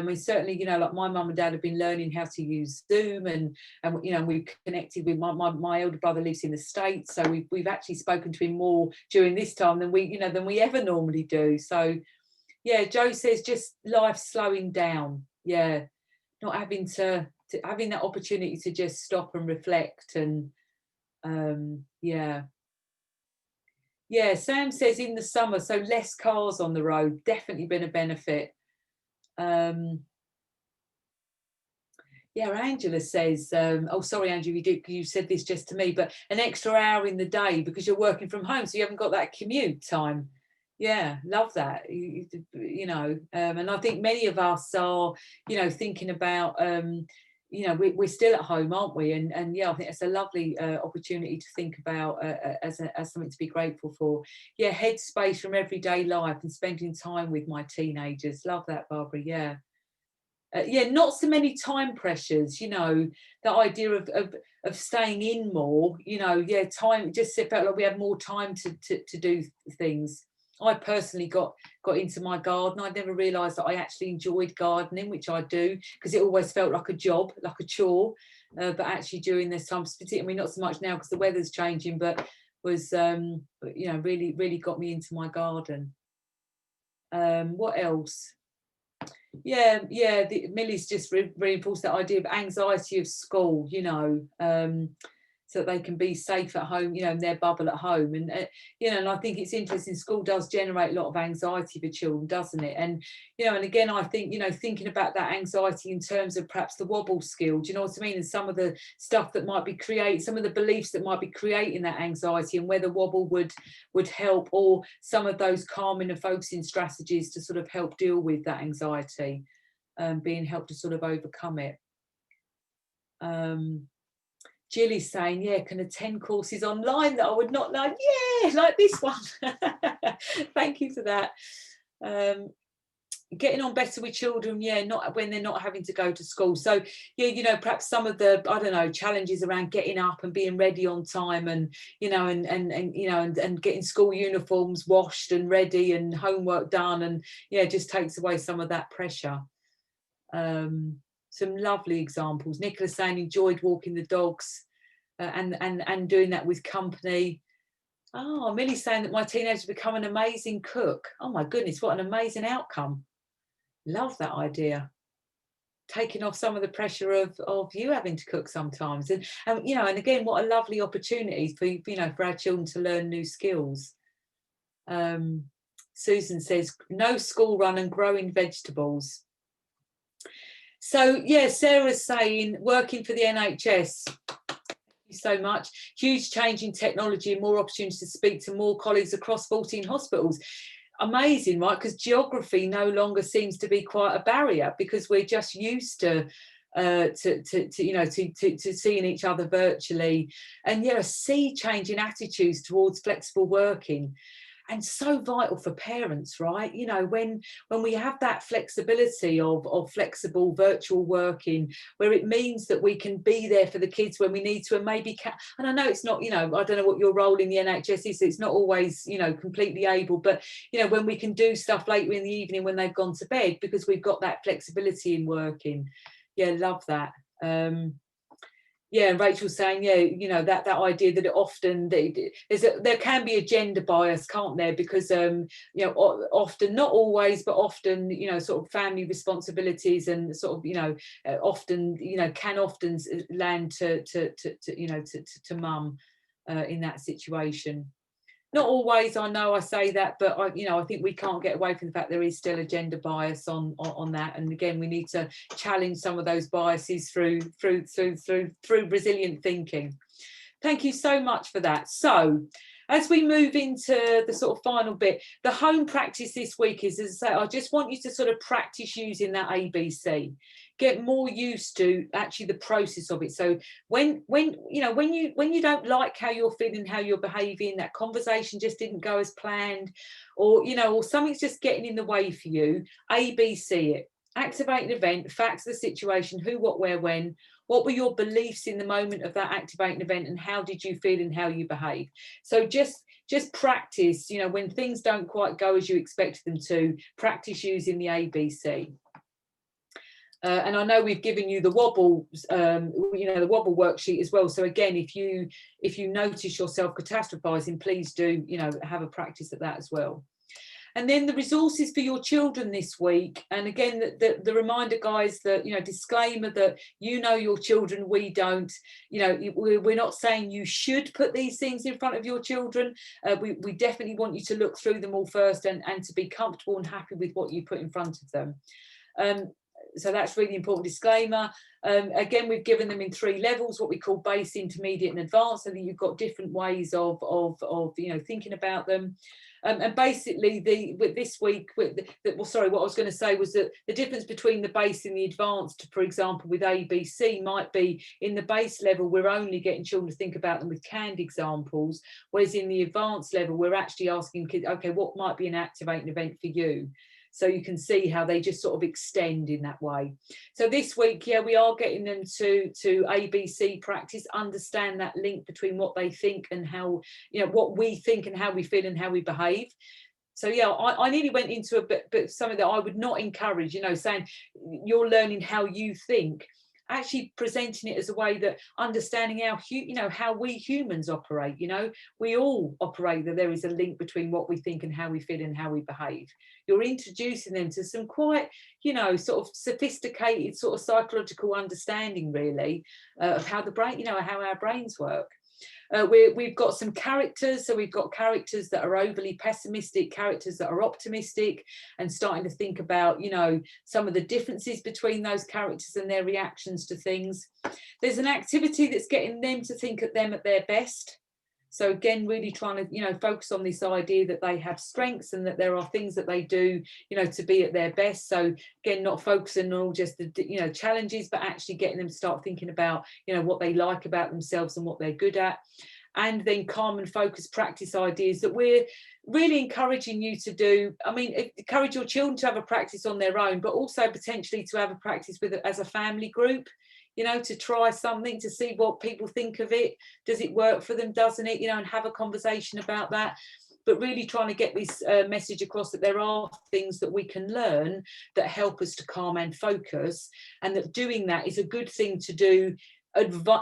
we certainly, you know, like my mum and dad have been learning how to use Zoom, and you know, we've connected with my elder brother lives in the States, so we've actually spoken to him more during this time than we ever normally do. So yeah, Joe says just life slowing down. Yeah, not having to having that opportunity to just stop and reflect, and yeah. Yeah, Sam says in the summer, so less cars on the road, definitely been a benefit. Yeah, Angela says, oh, sorry, Andrew, you said this just to me, but an extra hour in the day because you're working from home, so you haven't got that commute time. Yeah, love that. And I think many of us are, thinking about, we're still at home, aren't we? And yeah, I think it's a lovely opportunity to think about as something to be grateful for. Yeah, headspace from everyday life and spending time with my teenagers. Love that, Barbara. Yeah. Yeah, not so many time pressures, the idea of staying in more, yeah, time just felt like we had more time to do things. I personally got into my garden. I never realised that I actually enjoyed gardening, which I do, because it always felt like a job, like a chore. But actually during this time, particularly not so much now because the weather's changing, but was really, really got me into my garden. What else? Yeah, Millie's just reinforced that idea of anxiety of school, so that they can be safe at home, in their bubble at home. And, and I think it's interesting, school does generate a lot of anxiety for children, doesn't it? And, and again, I think, thinking about that anxiety in terms of perhaps the wobble skill, do you know what I mean? And some of the stuff that might be some of the beliefs that might be creating that anxiety, and whether wobble would help, or some of those calming and focusing strategies to sort of help deal with that anxiety, being helped to sort of overcome it. Jilly's saying, yeah, can attend courses online that I would not know. Yeah, like this one. Thank you for that. Getting on better with children, yeah, not when they're not having to go to school. So, yeah, perhaps some of the, I don't know, challenges around getting up and being ready on time, and, and getting school uniforms washed and ready and homework done, and, yeah, just takes away some of that pressure. Some lovely examples. Nicola saying enjoyed walking the dogs and doing that with company. Oh, Millie's saying that my teenager's become an amazing cook. Oh my goodness, what an amazing outcome. Love that idea. Taking off some of the pressure of you having to cook sometimes. And and again, what a lovely opportunity for our children to learn new skills. Susan says, no school run and growing vegetables. So, yeah, Sarah's saying, working for the NHS. Thank you so much. Huge change in technology and more opportunities to speak to more colleagues across 14 hospitals. Amazing, right? Because geography no longer seems to be quite a barrier, because we're just used to seeing each other virtually. And, yeah, a sea change in attitudes towards flexible working. And so vital for parents, right? When we have that flexibility of flexible virtual working, where it means that we can be there for the kids when we need to, and maybe and I know it's not, I don't know what your role in the NHS is, it's not always, completely able, but, when we can do stuff later in the evening when they've gone to bed, because we've got that flexibility in working. Yeah, love that. Yeah, and Rachel's saying, yeah, that idea that it often there can be a gender bias, can't there? Because often, not always, but often, sort of family responsibilities and sort of, often, can often land to mum in that situation. Not always, I know I say that, but I think we can't get away from the fact there is still a gender bias on that. And again, we need to challenge some of those biases through resilient thinking. Thank you so much for that. So, as we move into the sort of final bit, the home practice this week is, as I say, I just want you to sort of practice using that ABC. Get more used to actually the process of it. So when you don't like how you're feeling, how you're behaving, that conversation just didn't go as planned, or or something's just getting in the way for you, ABC it. Activate an event, facts of the situation, who, what, where, when. What were your beliefs in the moment of that activating event, and how did you feel and how you behaved? So just practice, when things don't quite go as you expected them to, practice using the ABC. And I know we've given you the wobble, the wobble worksheet as well. So again, if you notice yourself catastrophizing, please do, have a practice at that as well. And then the resources for your children this week. And again, the reminder, guys, that, disclaimer that your children, we don't. We're not saying you should put these things in front of your children. We definitely want you to look through them all first and to be comfortable and happy with what you put in front of them. So that's really important disclaimer. Again, we've given them in 3 levels, what we call base, intermediate and advanced, so that you've got different ways of thinking about them. And basically this week, what I was going to say was that the difference between the base and the advanced, for example, with ABC, might be in the base level, we're only getting children to think about them with canned examples, whereas in the advanced level, we're actually asking kids, okay, what might be an activating event for you? So you can see how they just sort of extend in that way. So this week, we are getting them to ABC practice, understand that link between what they think and how, what we think and how we feel and how we behave. So I nearly went into a bit something that I would not encourage, saying you're learning how you think. Actually presenting it as a way that understanding how we humans operate. We all operate, that there is a link between what we think and how we feel and how we behave. You're introducing them to some quite sort of sophisticated sort of psychological understanding, really, of how the brain, how our brains work. We've got some characters, so we've got characters that are overly pessimistic, characters that are optimistic, and starting to think about some of the differences between those characters and their reactions to things. There's an activity that's getting them to think at them at their best. So again, really trying to focus on this idea that they have strengths and that there are things that they do to be at their best. So again, not focusing on all just the challenges, but actually getting them to start thinking about what they like about themselves and what they're good at. And then calm and focused practice ideas that we're really encouraging you to do. I mean, encourage your children to have a practice on their own, but also potentially to have a practice with as a family group. To try something, to see what people think of it. Does it work for them? Doesn't it? And have a conversation about that. But really trying to get this message across that there are things that we can learn that help us to calm and focus, and that doing that is a good thing to do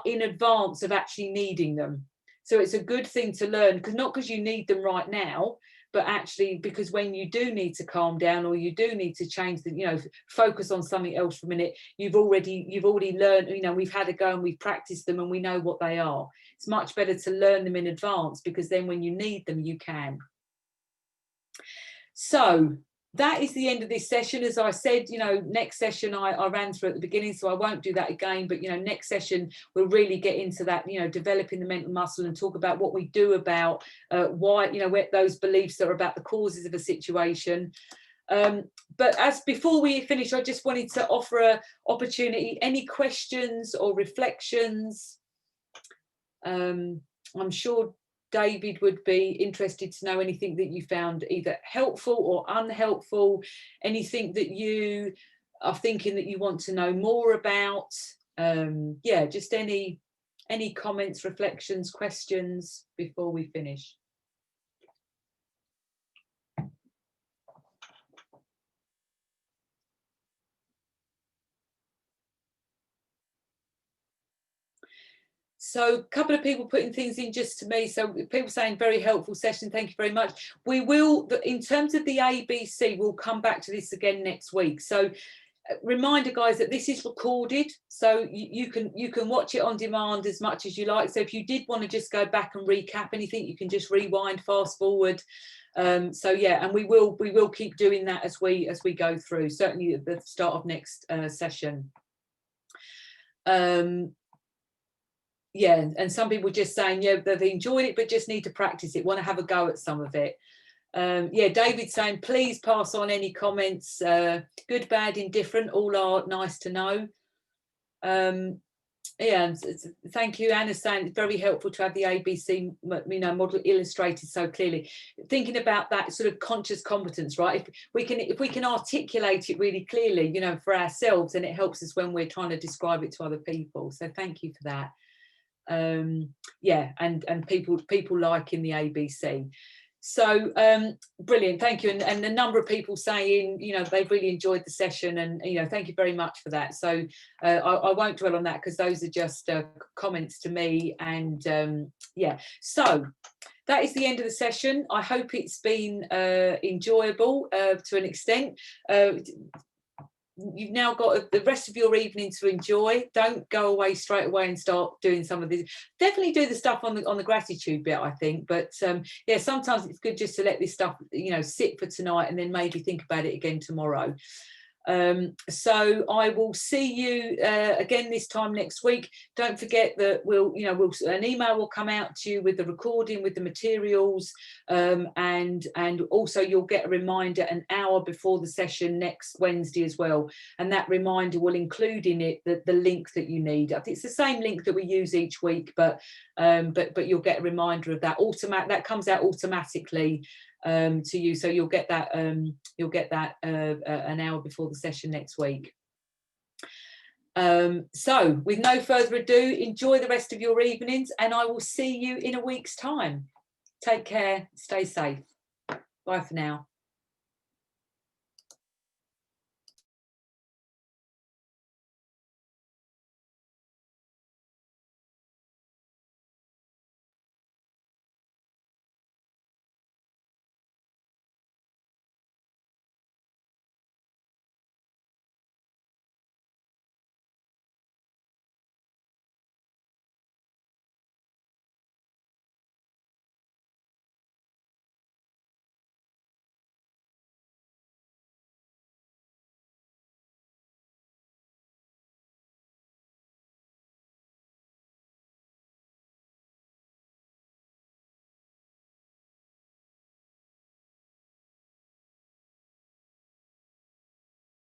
in advance of actually needing them. So it's a good thing to learn, not because you need them right now, but actually because when you do need to calm down, or you do need to change focus on something else for a minute, you've already learned, we've had a go and we've practiced them and we know what they are. It's much better to learn them in advance, because then when you need them, you can. So that is the end of this session. As I said, next session I ran through at the beginning, so I won't do that again. But, next session we'll really get into that, developing the mental muscle, and talk about what we do about why, where those beliefs are about the causes of a situation. But as before we finish, I just wanted to offer an opportunity. Any questions or reflections? I'm sure David would be interested to know anything that you found either helpful or unhelpful, anything that you are thinking that you want to know more about. Just any comments, reflections, questions before we finish. So a couple of people putting things in just to me. So people saying very helpful session. Thank you very much. We will, in terms of the ABC, we'll come back to this again next week. So reminder, guys, that this is recorded, so you can watch it on demand as much as you like. So if you did want to just go back and recap anything, you can just rewind, fast forward. And we will keep doing that as we go through, certainly at the start of next session. And some people just saying that they enjoyed it but just need to practice it, want to have a go at some of it. David saying please pass on any comments, good, bad, indifferent, all are nice to know. Thank you. Anna's saying it's very helpful to have the ABC model illustrated so clearly, thinking about that sort of conscious competence, right? If we can articulate it really clearly, for ourselves, and it helps us when we're trying to describe it to other people. So thank you for that. And people liking the ABC. So brilliant, thank you. And the number of people saying they've really enjoyed the session, and thank you very much for that. So I won't dwell on that, because those are just comments to me. And so that is the end of the session. I hope it's been enjoyable to an extent. You've now got the rest of your evening to enjoy. Don't go away straight away and start doing some of this. Definitely do the stuff on the gratitude bit, I think. But yeah, sometimes it's good just to let this stuff, you know, sit for tonight and then maybe think about it again tomorrow. So I will see you again this time next week. Don't forget that an email will come out to you with the recording, with the materials, and also you'll get a reminder an hour before the session next Wednesday as well. And that reminder will include in it the link that you need. I think it's the same link that we use each week, but you'll get a reminder of that. That comes out automatically to you, so you'll get that an hour before the session next week. So with no further ado, enjoy the rest of your evenings, and I will see you in a week's time. Take care, stay safe. Bye for now.